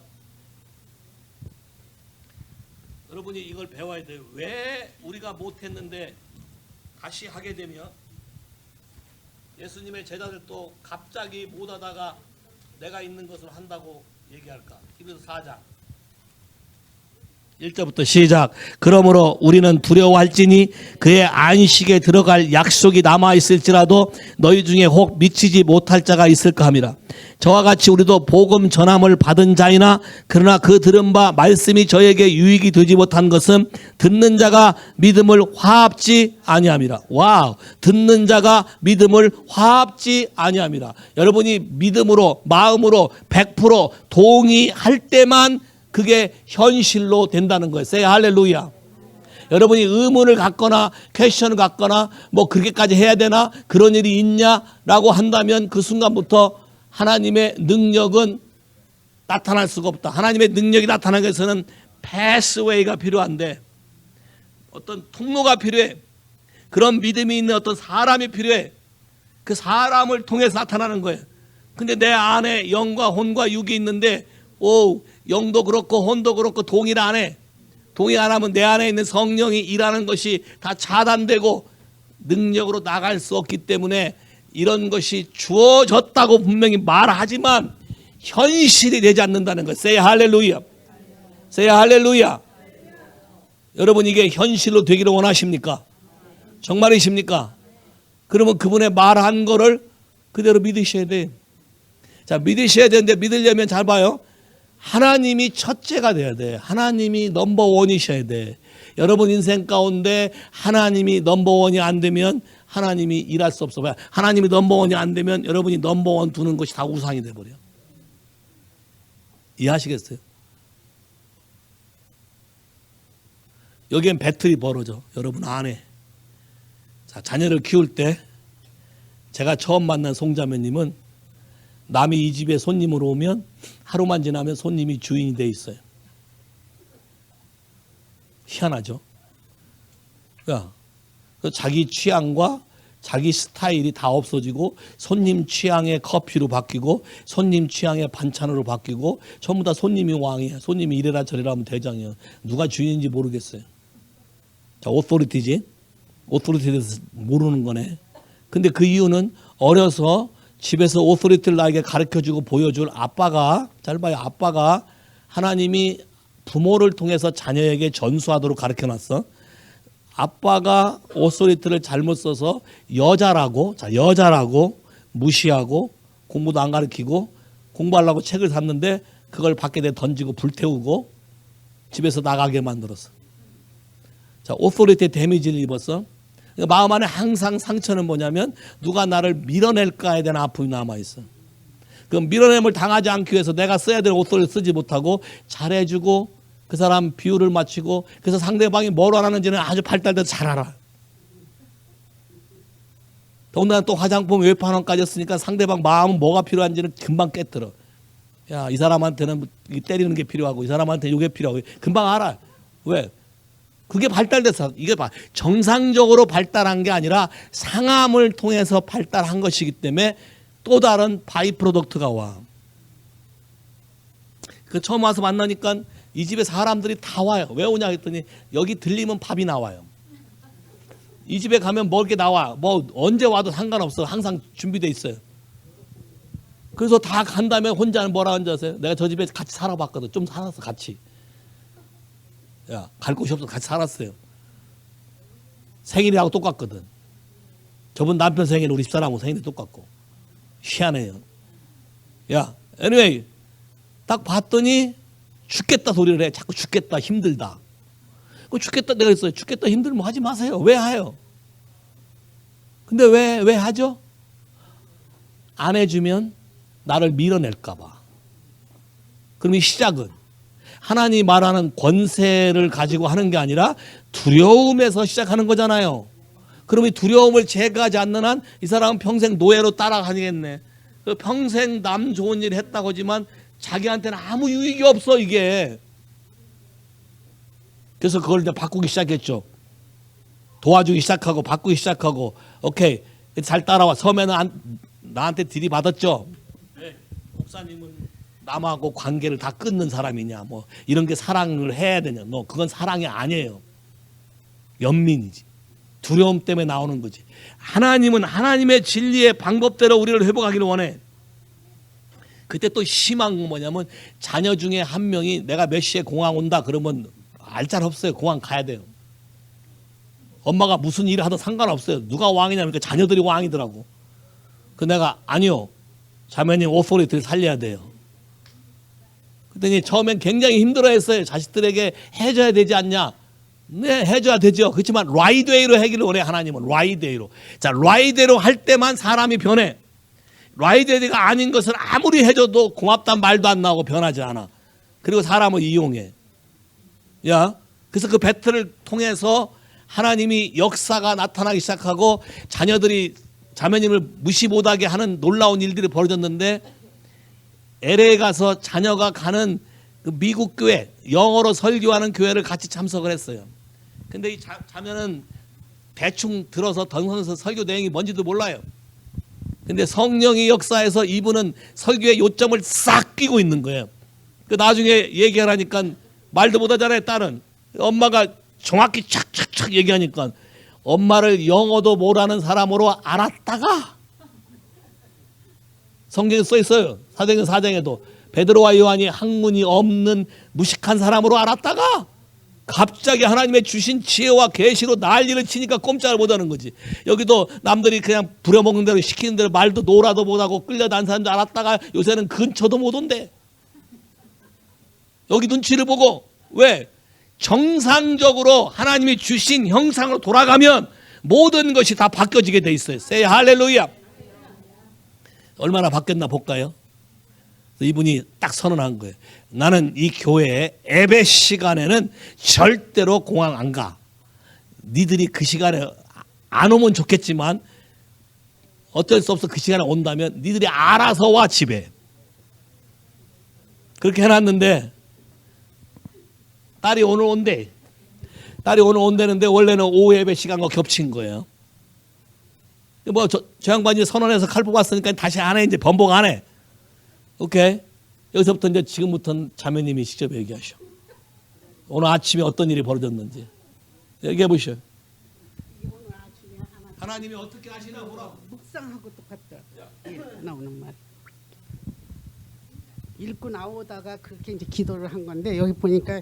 여러분이 이걸 배워야 돼요. 왜 우리가 못했는데 다시 하게 되면 예수님의 제자들도 갑자기 못하다가 내가 있는 것을 한다고 얘기할까? 히브리서 4장 1절부터 시작. 그러므로 우리는 두려워할지니 그의 안식에 들어갈 약속이 남아있을지라도 너희 중에 혹 미치지 못할 자가 있을까 함이라. 저와 같이 우리도 복음 전함을 받은 자이나 그러나 그 들은 바 말씀이 저에게 유익이 되지 못한 것은 듣는 자가 믿음을 화합지 아니함이라. 와우. 듣는 자가 믿음을 화합지 아니함이라. 여러분이 믿음으로 마음으로 100% 동의할 때만 그게 현실로 된다는 거예요. say 할렐루야. 여러분이 의문을 갖거나 퀘션을 갖거나 뭐 그렇게까지 해야 되나 그런 일이 있냐라고 한다면 그 순간부터 하나님의 능력은 나타날 수가 없다. 하나님의 능력이 나타나기 위해서는 패스웨이가 필요한데 어떤 통로가 필요해. 그런 믿음이 있는 어떤 사람이 필요해. 그 사람을 통해서 나타나는 거예요. 근데 내 안에 영과 혼과 육이 있는데 영도 그렇고 혼도 그렇고 동의를 안 해. 동의 안 하면 내 안에 있는 성령이 일하는 것이 다 차단되고 능력으로 나갈 수 없기 때문에 이런 것이 주어졌다고 분명히 말하지만 현실이 되지 않는다는 것. Say 할렐루야. Say 할렐루야. 여러분 이게 현실로 되기를 원하십니까? 정말이십니까? 그러면 그분의 말한 거를 그대로 믿으셔야 돼. 자, 믿으셔야 되는데 믿으려면 잘 봐요. 하나님이 첫째가 돼야 돼. 하나님이 넘버원이셔야 돼. 여러분 인생 가운데 하나님이 넘버원이 안 되면 하나님이 일할 수 없어. 하나님이 넘버원이 안 되면 여러분이 넘버원 두는 것이 다 우상이 돼버려. 이해하시겠어요? 여기엔 배틀이 벌어져. 여러분 안에. 자, 자녀를 키울 때 제가 처음 만난 송자매님은 남이 이 집에 손님으로 오면 하루만 지나면 손님이 주인이 돼 있어요. 희한하죠? 자기 취향과 자기 스타일이 다 없어지고 손님 취향의 커피로 바뀌고 손님 취향의 반찬으로 바뀌고 전부 다 손님이 왕이야. 손님이 이래라 저래라 하면 대장이야. 누가 주인인지 모르겠어요. 자, 오토리티지. 오토리티에 대해서 모르는 거네. 근데 그 이유는 어려서 집에서 오토리티를 나에게 가르쳐주고 보여줄 아빠가, 잘 봐요. 아빠가 하나님이 부모를 통해서 자녀에게 전수하도록 가르쳐놨어. 아빠가 오토리티를 잘못 써서 여자라고 무시하고 공부도 안 가르치고 공부하려고 책을 샀는데 그걸 밖에 던지고 불태우고 집에서 나가게 만들었어. 자, 오토리티에 데미지를 입었어. 그러니까 마음 안에 항상 상처는 뭐냐면 누가 나를 밀어낼까에 대한 아픔이 남아있어. 그럼 밀어냄을 당하지 않기 위해서 내가 써야 될 오토리티를 쓰지 못하고 잘해주고 그 사람 비율을 맞추고 그래서 상대방이 뭘 원하는지는 아주 발달돼서 잘 알아. 더군다나 또 화장품 외판원까지 쓰니까 상대방 마음은 뭐가 필요한지는 금방 깨뜨려. 야, 이 사람한테는 때리는 게 필요하고 이 사람한테는 이게 필요하고 금방 알아. 왜? 그게 발달돼서 이게 정상적으로 발달한 게 아니라 상함을 통해서 발달한 것이기 때문에 또 다른 바이 프로덕트가 와. 그 처음 와서 만나니까 이 집에 사람들이 다 와요. 왜 오냐 했더니 여기 들리면 밥이 나와요. 이 집에 가면 먹을 게 나와. 뭐 언제 와도 상관없어. 항상 준비돼 있어요. 그래서 다 간 다음에 혼자는 뭐라 하는지 아세요? 내가 저 집에 같이 살아봤거든. 좀 살았어 같이. 야, 갈 곳이 없어 같이 살았어요. 생일이하고 똑같거든. 저번 남편 생일 우리 집사람하고 생일이 똑같고. 희한해요. 야, anyway 딱 봤더니 죽겠다 소리를 해. 자꾸 죽겠다 힘들다. 그 죽겠다 내가 그랬어요. 죽겠다 힘들면 하지 마세요. 왜 해요? 근데 왜 하죠? 안 해주면 나를 밀어낼까 봐. 그럼 이 시작은 하나님이 말하는 권세를 가지고 하는 게 아니라 두려움에서 시작하는 거잖아요. 그럼 이 두려움을 제거하지 않는 한 이 사람은 평생 노예로 따라가겠네. 평생 남 좋은 일 했다고 하지만 자기한테는 아무 유익이 없어 이게. 그래서 그걸 이제 바꾸기 시작했죠. 도와주기 시작하고 바꾸기 시작하고 오케이 잘 따라와. 처음에는 나한테 들이받았죠. 네, 목사님은 남하고 관계를 다 끊는 사람이냐 뭐 이런 게 사랑을 해야 되냐. 너 그건 사랑이 아니에요. 연민이지. 두려움 때문에 나오는 거지. 하나님은 하나님의 진리의 방법대로 우리를 회복하기를 원해. 그때 또 심한 건 뭐냐면 자녀 중에 한 명이 내가 몇 시에 공항 온다 그러면 알짤 없어요. 공항 가야 돼요. 엄마가 무슨 일을 하든 상관없어요. 누가 왕이냐면 자녀들이 왕이더라고. 그 내가 아니요. 자매님 오토리티를 살려야 돼요. 그랬더니 처음엔 굉장히 힘들어했어요. 자식들에게 해줘야 되지 않냐. 네, 해줘야 되죠. 그렇지만 라이드웨이로 하기를 원해 하나님은. 라이드웨이로. 자, 라이드웨이로 할 때만 사람이 변해. 라이드웨이가 아닌 것을 아무리 해줘도 고맙단 말도 안 나오고 변하지 않아. 그리고 사람을 이용해. 야, 그래서 그 배틀을 통해서 하나님이 역사가 나타나기 시작하고 자녀들이 자매님을 무시 못하게 하는 놀라운 일들이 벌어졌는데 LA 가서 자녀가 가는 그 미국 교회, 영어로 설교하는 교회를 같이 참석을 했어요. 근데 이 자매는 대충 들어서 덩성에서 설교 내용이 뭔지도 몰라요. 근데 성령의 역사에서 이분은 설교의 요점을 싹 끼고 있는 거예요. 그 나중에 얘기하라니까 말도 못하잖아요. 딸은 엄마가 정확히 착착착 얘기하니까 엄마를 영어도 못하는 사람으로 알았다가 성경에 써 있어요. 사도행전 4장에도 베드로와 요한이 학문이 없는 무식한 사람으로 알았다가 갑자기 하나님의 주신 지혜와 계시로 난리를 치니까 꼼짝을 못하는 거지. 여기도 남들이 그냥 부려먹는 대로 시키는 대로 말도 노라도 못하고 끌려다니는 사람인 줄 알았다가 요새는 근처도 못 온대. 여기 눈치를 보고. 왜? 정상적으로 하나님이 주신 형상으로 돌아가면 모든 것이 다 바뀌어지게 돼 있어요. say 할렐루야. 얼마나 바뀌었나 볼까요? 이분이 딱 선언한 거예요. 나는 이 교회에 예배 시간에는 절대로 공항 안 가. 니들이 그 시간에 안 오면 좋겠지만 어쩔 수 없어 그 시간에 온다면 니들이 알아서 와 집에. 그렇게 해놨는데 딸이 오늘 온대. 딸이 오늘 온다는데 원래는 오후 예배 시간과 겹친 거예요. 뭐 저 양반이 선언해서 칼 뽑았으니까 다시 안 해. 이제 번복 안 해. 오케이. 여기서부터 이제 지금부터는 자매님이 직접 얘기하셔. 오늘 아침에 어떤 일이 벌어졌는지 얘기해 보셔. 하나님이 어떻게 하시나 보라고. 묵상하고 똑같다. 나오는 말. 읽고 나오다가 그렇게 이제 기도를 한 건데 여기 보니까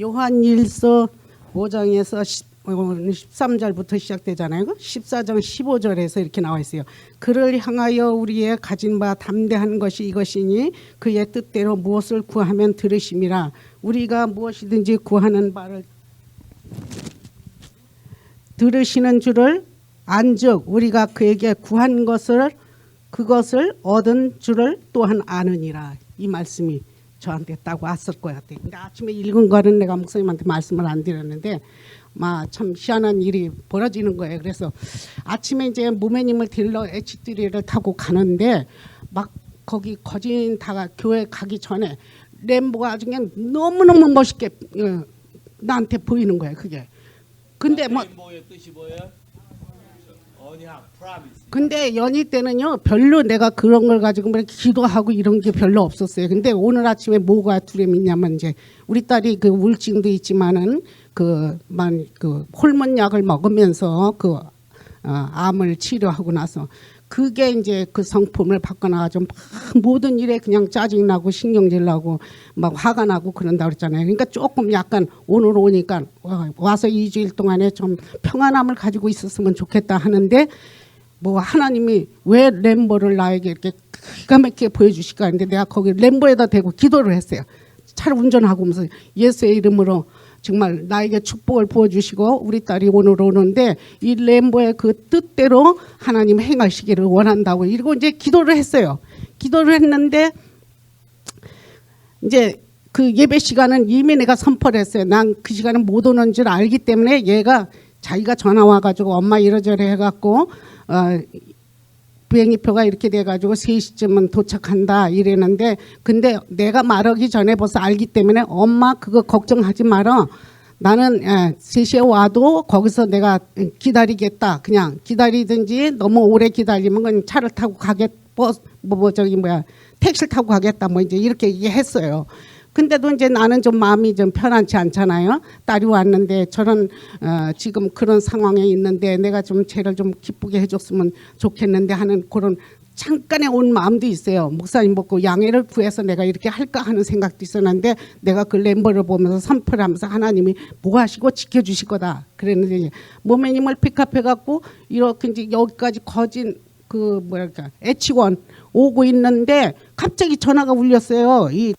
요한일서 5장에서 13절부터 시작되잖아요. 14장 15절에서 이렇게 나와 있어요. 그를 향하여 우리의 가진 바 담대한 것이 이것이니 그의 뜻대로 무엇을 구하면 들으심이라. 우리가 무엇이든지 구하는 바를 들으시는 줄을 안즉 우리가 그에게 구한 것을 그것을 얻은 줄을 또한 아느니라. 이 말씀이 저한테 딱 왔을 것 같아요. 근데 아침에 읽은 거는 내가 목사님한테 말씀을 안 드렸는데 참 희한한 일이 벌어지는 거예요. 그래서 아침에 이제 무매님을 딜러 H3를 타고 가는데 막 거기 거진 다가 교회 가기 전에 램보가 아주 그냥 너무너무 멋있게 나한테 보이는 거예요. 그게. 근데 뭐 램보의 뜻이 뭐예요? 언약, 프라미스. 근데 연희 때는요 별로 내가 그런 걸 가지고 뭐 기도하고 이런 게 별로 없었어요. 근데 오늘 아침에 뭐가 두려움이 있냐면 이제 우리 딸이 그 우울증도 있지만은 그 호르몬 약을 먹으면서 암을 치료하고 나서 그게 이제 그 성품을 바꿔나가지고 막 모든 일에 그냥 짜증나고 신경질 나고 막 화가 나고 그런다고 그랬잖아요. 그러니까 조금 약간 오늘 오니까 와서 2주일 동안에 좀 평안함을 가지고 있었으면 좋겠다 하는데 뭐 하나님이 왜 램보를 나에게 이렇게 기가 막히게 보여주실까 했는데 내가 거기 램보에다 대고 기도를 했어요. 차를 운전하고 오면서 예수의 이름으로 정말 나에게 축복을 부어주시고 우리 딸이 오늘 오는데 이 램보의 그 뜻대로 하나님 행하시기를 원한다고 이러고 이제 기도를 했어요. 기도를 했는데 이제 그 예배 시간은 이미 내가 선포를 했어요. 난 그 시간에 못 오는 줄 알기 때문에 얘가 자기가 전화 와가지고 엄마 이러저러 해갖고 비행기표가 이렇게 돼가지고 3시쯤은 도착한다 이랬는데 근데 내가 말하기 전에 벌써 알기 때문에 엄마 그거 걱정하지 마라. 나는 3시에 와도 거기서 내가 기다리겠다. 그냥 기다리든지 너무 오래 기다리면 그냥 차를 타고 택시를 타고 가겠다. 뭐 이제 이렇게 얘기했어요. 근데도 이제 나는 좀 마음이 좀 편안치 않잖아요. 딸이 왔는데 저런 지금 그런 상황에 있는데 내가 좀 쟤를 좀 기쁘게 해줬으면 좋겠는데 하는 그런 잠깐의 온 마음도 있어요. 목사님 보고 양해를 구해서 내가 이렇게 할까 하는 생각도 있었는데 내가 그 램버를 보면서 선포를 하면서 하나님이 뭐 하시고 지켜주실 거다 그랬는데 모매님을 픽업해갖고 이렇게 이제 여기까지 거진 H1 오고 있는데 갑자기 전화가 울렸어요. 이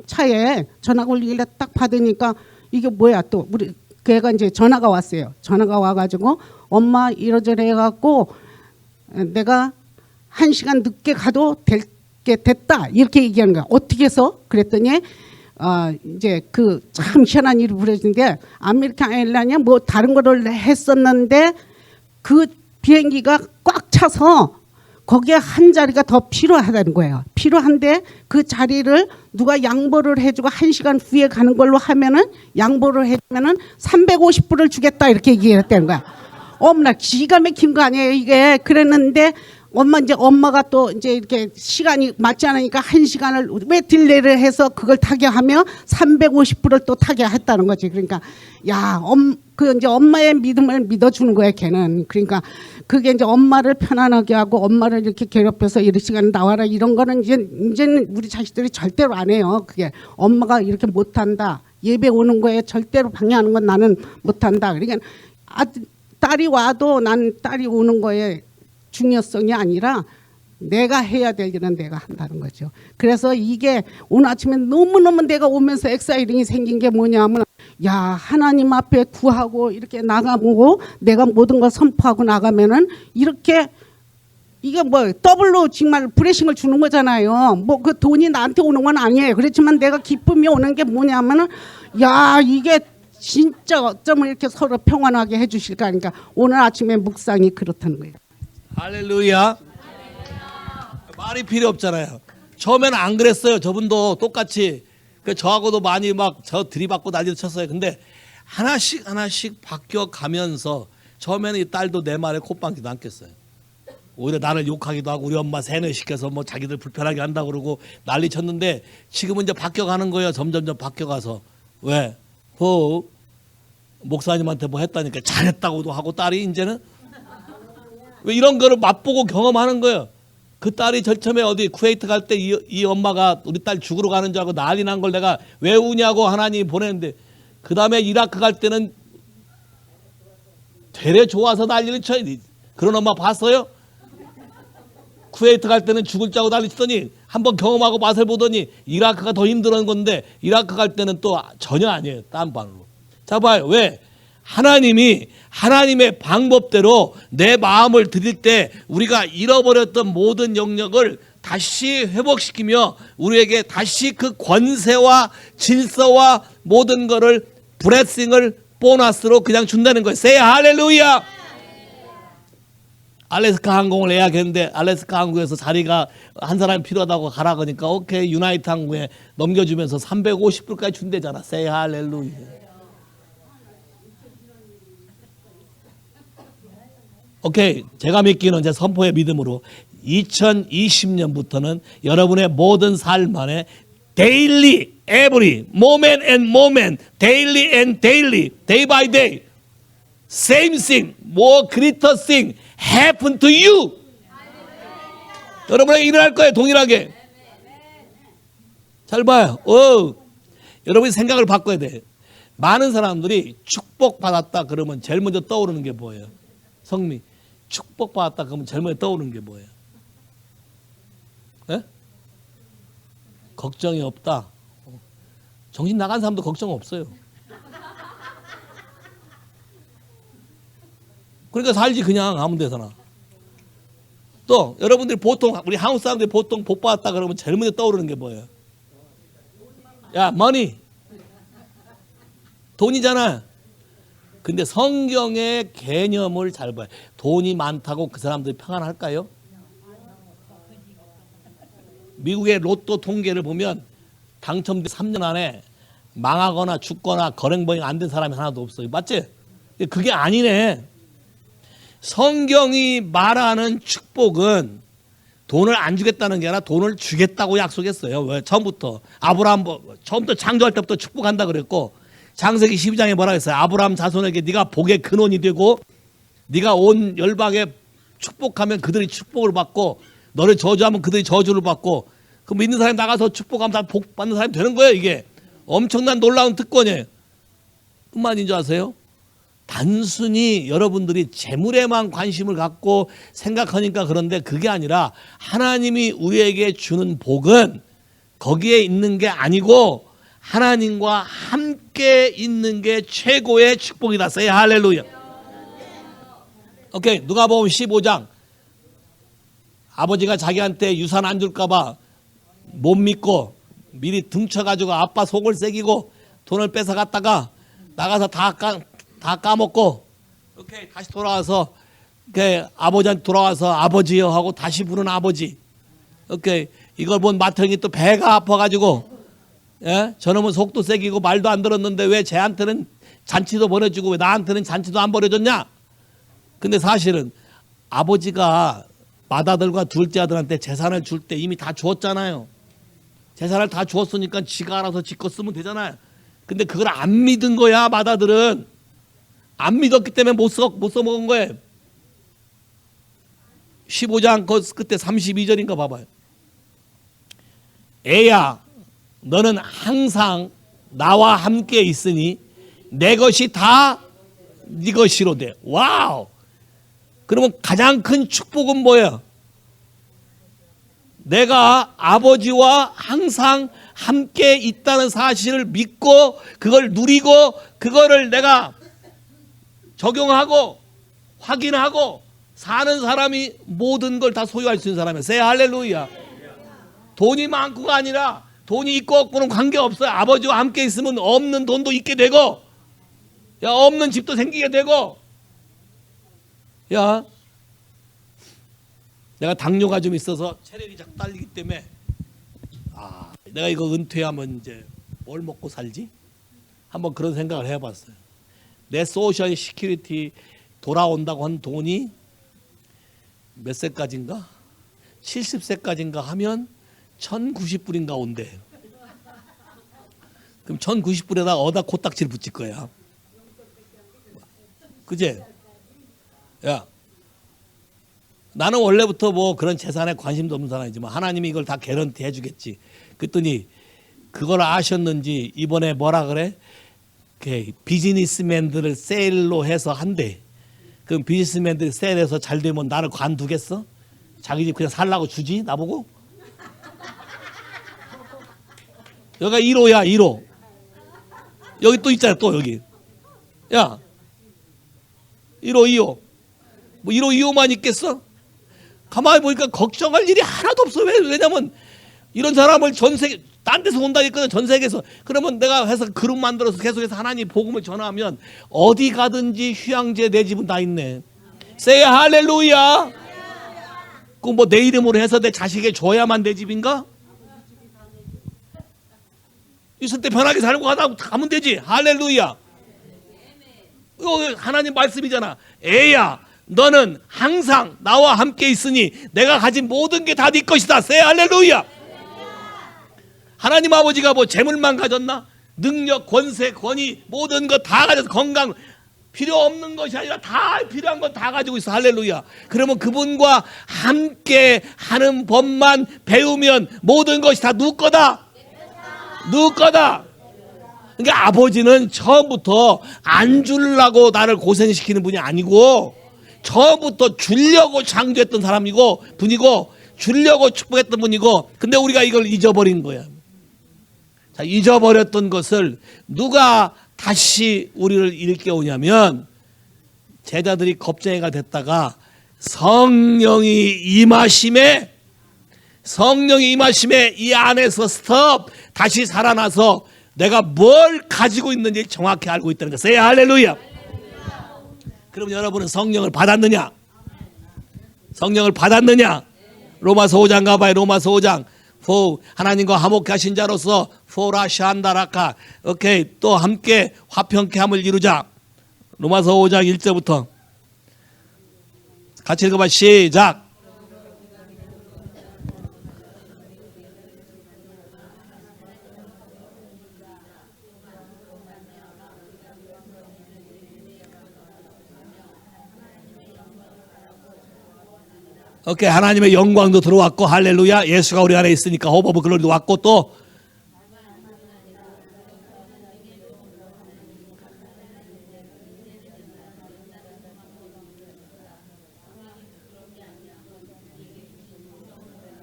차에 전화가 울리길래 딱 받으니까 이게 뭐야 또 우리 걔가 이제 전화가 왔어요. 전화가 와가지고 엄마 이러저러 해갖고 내가 1시간 늦게 가도 될 게 됐다 이렇게 얘기하는 거야. 어떻게 해서? 그랬더니 이제 그 참 희한한 일이 벌어지는데 아메리칸 에일라인이 뭐 다른 거를 했었는데 그 비행기가 꽉 차서 거기에 한 자리가 더 필요하다는 거예요. 필요한데 그 자리를 누가 양보를 해주고 1시간 후에 가는 걸로 하면은 양보를 해주면은 350불을 주겠다 이렇게 얘기했다는 거야. 어머나 기가 막힌 거 아니에요 이게. 그랬는데 엄마가 또 이제 이렇게 시간이 맞지 않으니까 1시간을 왜 딜레이를 해서 그걸 타게 하며 350불을 또 타게 했다는 거지. 그러니까 그 이제 엄마의 믿음을 믿어주는 거야 걔는. 그러니까 그게 이제 엄마를 편안하게 하고 엄마를 이렇게 괴롭혀서 이런 시간에 나와라 이런 거는 이제는 우리 자식들이 절대로 안 해요. 그게 엄마가 이렇게 못한다. 예배 오는 거에 절대로 방해하는 건 나는 못한다. 그러니까 딸이 와도 난 딸이 오는 거에 중요성이 아니라 내가 해야 될 일은 내가 한다는 거죠. 그래서 이게 오늘 아침에 너무너무 내가 오면서 엑사이링이 생긴 게 뭐냐면 하나님 앞에 구하고 이렇게 나가고 내가 모든 걸 선포하고 나가면은 이렇게 이게 뭐 더블로 정말 브레싱을 주는 거잖아요. 뭐 그 돈이 나한테 오는 건 아니에요. 그렇지만 내가 기쁨이 오는 게 뭐냐면은 이게 진짜 어쩌면 이렇게 서로 평안하게 해주실까 하니까 오늘 아침에 묵상이 그렇다는 거예요. 할렐루야. 말이 필요 없잖아요. 처음에는 안 그랬어요. 저분도 똑같이 저하고도 많이 막 저 들이받고 난리를 쳤어요. 근데 하나씩 바뀌어가면서 처음에는 이 딸도 내 말에 콧방귀도 안 꼈어요. 오히려 나를 욕하기도 하고 우리 엄마 세뇌시켜서 뭐 자기들 불편하게 한다고 그러고 난리 쳤는데 지금은 이제 바뀌어가는 거예요. 점점점 바뀌어가서. 왜? 목사님한테 뭐 했다니까 잘했다고도 하고 딸이 이제는 왜 이런 거를 맛보고 경험하는 거예요. 그 딸이 절처음에 어디 쿠웨이트 갈 때 이 엄마가 우리 딸 죽으러 가는 줄 알고 난리 난 걸 내가 왜 우냐고 하나님이 보냈는데 그 다음에 이라크 갈 때는 되레 좋아서 난리를 쳐요. 그런 엄마 봤어요? 쿠웨이트 갈 때는 죽을 줄 알고 난리 치더니 한번 경험하고 맛을 보더니 이라크가 더 힘들었는 건데 이라크 갈 때는 또 전혀 아니에요. 딴판으로. 자 봐요. 왜? 하나님이 하나님의 방법대로 내 마음을 드릴 때 우리가 잃어버렸던 모든 영역을 다시 회복시키며 우리에게 다시 그 권세와 질서와 모든 거를 블레싱을 보너스로 그냥 준다는 거예요. Say 할렐루야. 알래스카 항공을 예약했는데 알래스카 항공에서 자리가 한 사람이 필요하다고 가라 그러니까 오케이 유나이트 항공에 넘겨주면서 350불까지 준대잖아. Say 할렐루야. 오케이. 제가 믿기는 제 선포의 믿음으로 2020년부터는 여러분의 모든 삶 안에 daily, every, moment and moment, daily and daily, day by day, same thing, more greater thing happen to you. 여러분에게 일어날 거예요. 동일하게. 잘 봐요. 여러분이 생각을 바꿔야 돼. 많은 사람들이 축복받았다 그러면 제일 먼저 떠오르는 게 뭐예요? 성미. 축복받았다 그러면 제일 먼저 떠오르는 게 뭐예요? 네? 걱정이 없다. 정신 나간 사람도 걱정 없어요. 그러니까 살지 그냥 아무 데서나. 또 여러분들이 보통 우리 한국 사람들이 보통 복 받았다 그러면 제일 먼저 떠오르는 게 뭐예요? money. 돈이잖아. 근데 성경의 개념을 잘 봐요. 돈이 많다고 그 사람들이 평안할까요? 미국의 로또 통계를 보면 당첨된 3년 안에 망하거나 죽거나 거랭보행 안 된 사람이 하나도 없어요. 맞지? 그게 아니네. 성경이 말하는 축복은 돈을 안 주겠다는 게 아니라 돈을 주겠다고 약속했어요. 왜? 처음부터 아브라함 처음부터 창조할 때부터 축복한다 그랬고 창세기 12장에 뭐라 했어요? 아브라함 자손에게 네가 복의 근원이 되고 네가 온 열방에 축복하면 그들이 축복을 받고 너를 저주하면 그들이 저주를 받고 그 믿는 사람이 나가서 축복하면 다 복 받는 사람이 되는 거예요. 이게 엄청난 놀라운 특권이에요. 뿐만인 줄 아세요? 단순히 여러분들이 재물에만 관심을 갖고 생각하니까 그런데 그게 아니라 하나님이 우리에게 주는 복은 거기에 있는 게 아니고 하나님과 함께 있는 게 최고의 축복이다. Say 할렐루야. 오케이. 누가복음 15장. 아버지가 자기한테 유산 안 줄까 봐 못 믿고 미리 등쳐가지고 아빠 속을 새기고 돈을 뺏어갔다가 나가서 다 까먹고 오케이 다시 돌아와서 그 아버지한테 돌아와서 아버지요 하고 다시 부르는 아버지. 오케이. 이걸 본 마태형이 또 배가 아파가지고, 예? 저놈은 속도 세기고 말도 안 들었는데 왜 쟤한테는 잔치도 보내주고 왜 나한테는 잔치도 안 보내줬냐? 근데 사실은 아버지가 맏아들과 둘째 아들한테 재산을 줄 때 이미 다 주었잖아요. 재산을 다 주었으니까 지가 알아서 지껏 쓰면 되잖아요. 근데 그걸 안 믿은 거야, 맏아들은. 안 믿었기 때문에 못 써먹은 거예요. 15장 그때 32절인가 봐봐요. 애야, 너는 항상 나와 함께 있으니 내 것이 다 네 것이로되. 와우. 그러면 가장 큰 축복은 뭐예요? 내가 아버지와 항상 함께 있다는 사실을 믿고 그걸 누리고 그거를 내가 적용하고 확인하고 사는 사람이 모든 걸 다 소유할 수 있는 사람이에요. 세 할렐루야. 돈이 많고가 아니라 돈이 있고 없고는 관계없어요. 아버지와 함께 있으면 없는 돈도 있게 되고, 야, 없는 집도 생기게 되고, 야, 내가 당뇨가 좀 있어서 체력이 자꾸 딸리기 때문에, 내가 이거 은퇴하면 이제 뭘 먹고 살지? 한번 그런 생각을 해봤어요. 내 소셜 시큐리티 돌아온다고 한 돈이 몇 세까지인가? 70세까지인가 하면 1090불인가 온대. 그럼 1090불에다 어디다 코딱지를 붙일 거야. 그제? 야, 나는 원래부터 뭐 그런 재산에 관심도 없는 사람이지만 하나님이 이걸 다 개런티 해주겠지. 그랬더니 그걸 아셨는지 이번에 뭐라 그래? 비즈니스맨들을 세일로 해서 한대. 그럼 비즈니스맨들이 세일해서 잘 되면 나를 관두겠어? 자기 집 그냥 살라고 주지? 나보고? 여기가 1호야 1호. 여기 또 있잖아 또 여기. 야 1호 2호. 뭐 1호 2호만 있겠어? 가만히 보니까 걱정할 일이 하나도 없어. 왜냐면 이런 사람을 전 세계 딴 데서 온다 했거든. 전 세계에서. 그러면 내가 해서 그룹 만들어서 계속해서 하나님 복음을 전하면 어디 가든지 휴양지에 내 집은 다 있네. Say 할렐루야. 그 뭐 내 이름으로 해서 내 자식에 줘야만 내 집인가? 있을 때 편하게 살고 가면 되지. 할렐루야. 이거 하나님 말씀이잖아. 애야, 너는 항상 나와 함께 있으니 내가 가진 모든 게 다 네 것이다. Say 할렐루야. 하나님 아버지가 뭐 재물만 가졌나? 능력, 권세, 권위 모든 것 다 가져서 건강 필요 없는 것이 아니라 다 필요한 건 다 가지고 있어. 할렐루야. 그러면 그분과 함께 하는 법만 배우면 모든 것이 다 누구 거다? 누구 거다? 그러니까 아버지는 처음부터 안 주려고 나를 고생시키는 분이 아니고 처음부터 주려고 창조했던 사람이고 분이고 주려고 축복했던 분이고, 근데 우리가 이걸 잊어버린 거야. 자, 잊어버렸던 것을 누가 다시 우리를 일깨우냐면 제자들이 겁쟁이가 됐다가 성령이 임하심에 이 안에서 스톱 다시 살아나서 내가 뭘 가지고 있는지 정확히 알고 있다는 거예요. 세야 할렐루야. 그럼 여러분은 성령을 받았느냐? 성령을 받았느냐? 로마서 5장 가봐요. 로마서 5장. 하나님과 화목케 하신 자로서 포라샨다라카. 오케이. 또 함께 화평케 함을 이루자. 로마서 5장 1절부터 같이 읽어봐. 시작. 오케이. 하나님의 영광도 들어왔고, 할렐루야. 예수가 우리 안에 있으니까 호흡 오브 글로리도 왔고, 또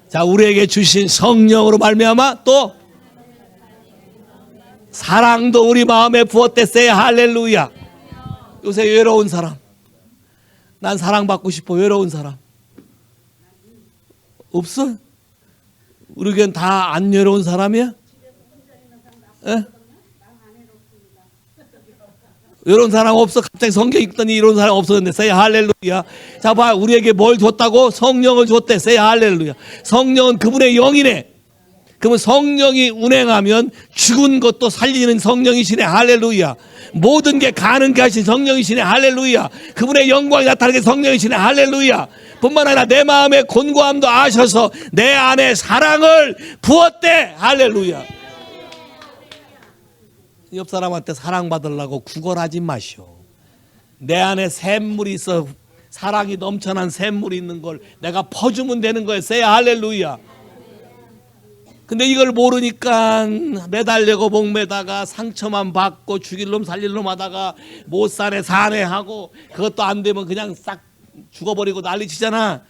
자, 우리에게 주신 성령으로 말미암아 또 사랑도 우리 마음에 부었댔어요. 할렐루야. 요새 외로운 사람, 난 사랑받고 싶어. 외로운 사람 없어? 우리 교회는 다 안 외로운 사람이야? 에? 이런 사람 없어. 갑자기 성경 읽더니 이런 사람 없었는데 say 할렐루야. 자, 봐, 우리에게 뭘 줬다고? 성령을 줬대. say 할렐루야. 성령은 그분의 영이네. 그러면 성령이 운행하면 죽은 것도 살리는 성령이시네. 할렐루야. 모든 게 가능케 하신 성령이시네. 할렐루야. 그분의 영광이 나타나게 성령이시네. 할렐루야. 뿐만 아니라 내 마음의 곤고함도 아셔서 내 안에 사랑을 부었대. 할렐루야. 옆 사람한테 사랑받으려고 구걸하지 마시오. 내 안에 샘물이 있어. 사랑이 넘쳐난 샘물이 있는 걸 내가 퍼주면 되는 거예요. say 할렐루야. 근데 이걸 모르니까 매달려고 목매다가 상처만 받고 죽일 놈 살릴 놈 하다가 못 사네 사네 하고 그것도 안 되면 그냥 싹 죽어버리고 난리치잖아.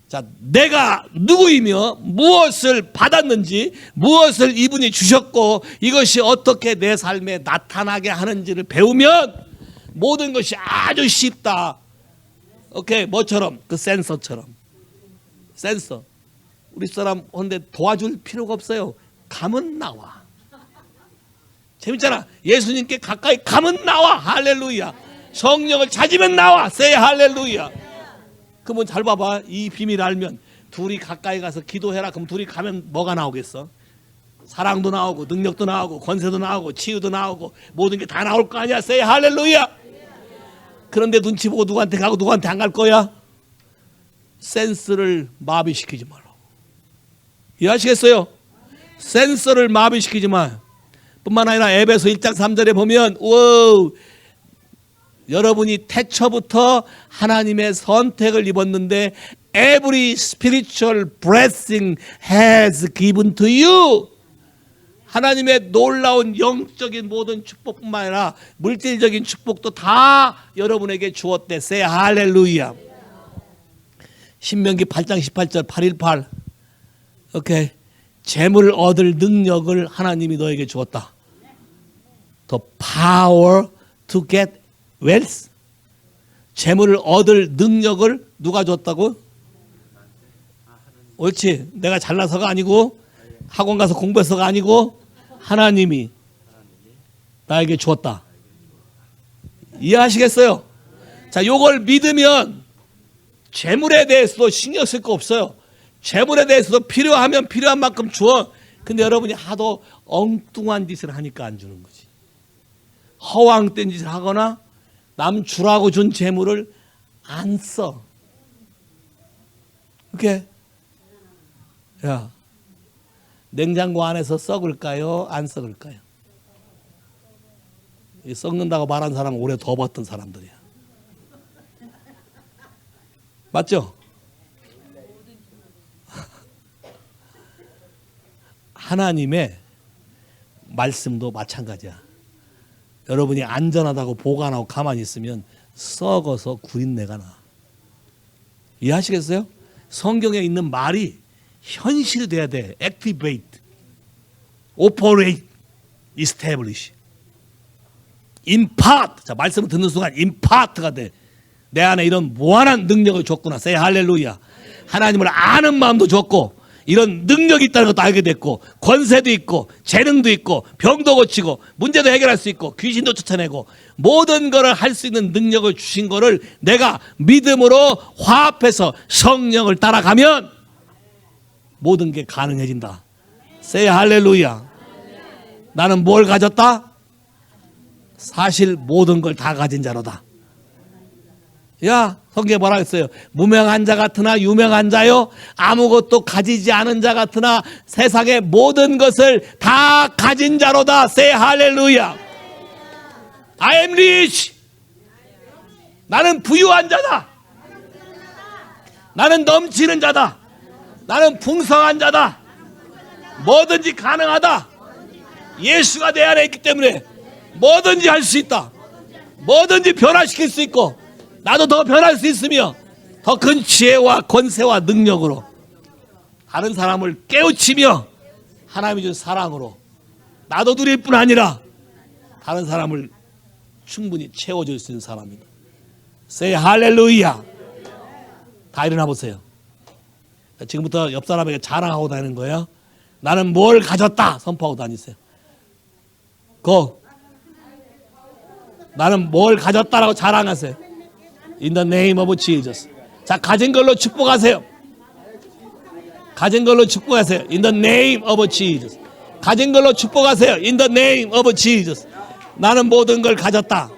자, 내가 누구이며 무엇을 받았는지 무엇을 이분이 주셨고 이것이 어떻게 내 삶에 나타나게 하는지를 배우면 모든 것이 아주 쉽다. 오케이, 뭐처럼? 그 센서처럼. 센서. 우리 사람 근데 도와줄 필요가 없어요. 가면 나와. 재밌잖아. 예수님께 가까이 가면 나와. 할렐루야. 성령을 찾으면 나와. say 할렐루야. 그러면 잘 봐봐. 이 비밀 알면 둘이 가까이 가서 기도해라. 그럼 둘이 가면 뭐가 나오겠어? 사랑도 나오고 능력도 나오고 권세도 나오고 치유도 나오고 모든 게 다 나올 거 아니야. say 할렐루야. 그런데 눈치 보고 누구한테 가고 누구한테 안 갈 거야? 센스를 마비시키지 말라고. 이해하시겠어요? 센서를 마비시키지 마. 뿐만 아니라 에베소 1장 3절에 보면 우와, 여러분이 태초부터 하나님의 선택을 입었는데 every spiritual blessing has given to you. 하나님의 놀라운 영적인 모든 축복뿐만 아니라 물질적인 축복도 다 여러분에게 주었대. say 할렐루야. 신명기 8장 18절 818. 오케이. 재물 얻을 능력을 하나님이 너에게 주었다. The power to get wealth. 재물을 얻을 능력을 누가 줬다고? 옳지. 내가 잘나서가 아니고 학원 가서 공부해서가 아니고 하나님이 나에게 주었다. 이해하시겠어요? 자, 요걸 믿으면 재물에 대해서도 신경 쓸 거 없어요. 재물에 대해서도 필요하면 필요한 만큼 줘. 근데 여러분이 하도 엉뚱한 짓을 하니까 안 주는 거지. 허황된 짓을 하거나 남 주라고 준 재물을 안 써. 이렇게 야, 냉장고 안에서 썩을까요? 안 썩을까요? 썩는다고 말한 사람은 오래 더 봤던 사람들이야. 맞죠? 하나님의 말씀도 마찬가지야. 여러분이 안전하다고 보관하고 가만히 있으면 썩어서 구린내가 나. 이해하시겠어요? 성경에 있는 말이 현실이 돼야 돼. activate, operate, establish, impart. 자, 말씀을 듣는 순간 impart가 돼. 내 안에 이런 무한한 능력을 줬구나. say 할렐루야. 하나님을 아는 마음도 줬고 이런 능력이 있다는 것도 알게 됐고 권세도 있고 재능도 있고 병도 고치고 문제도 해결할 수 있고 귀신도 쫓아내고 모든 것을 할 수 있는 능력을 주신 것을 내가 믿음으로 화합해서 성령을 따라가면 모든 게 가능해진다. say 할렐루야. 나는 뭘 가졌다? 사실 모든 걸 다 가진 자로다. 야, 성경에 뭐라 했어요? 무명한 자 같으나 유명한 자요, 아무것도 가지지 않은 자 같으나 세상의 모든 것을 다 가진 자로다. say 할렐루야. I am rich. 나는 부유한 자다. 나는 넘치는 자다. 나는 풍성한 자다. 뭐든지 가능하다. 예수가 내 안에 있기 때문에 뭐든지 할 수 있다. 뭐든지 변화시킬 수 있고 나도 더 변할 수 있으며 더 큰 지혜와 권세와 능력으로 다른 사람을 깨우치며 하나님이 준 사랑으로 나도 누릴 뿐 아니라 다른 사람을 충분히 채워줄 수 있는 사람이다. say 할렐루야. 다 일어나 보세요. 지금부터 옆 사람에게 자랑하고 다니는 거예요. 나는 뭘 가졌다 선포하고 다니세요. Go. 나는 뭘 가졌다라고 자랑하세요. In the name of Jesus. 자, 가진 걸로 축복하세요. 가진 걸로 축복하세요. In the name of Jesus. 가진 걸로 축복하세요. In the name of Jesus. 나는 모든 걸 가졌다.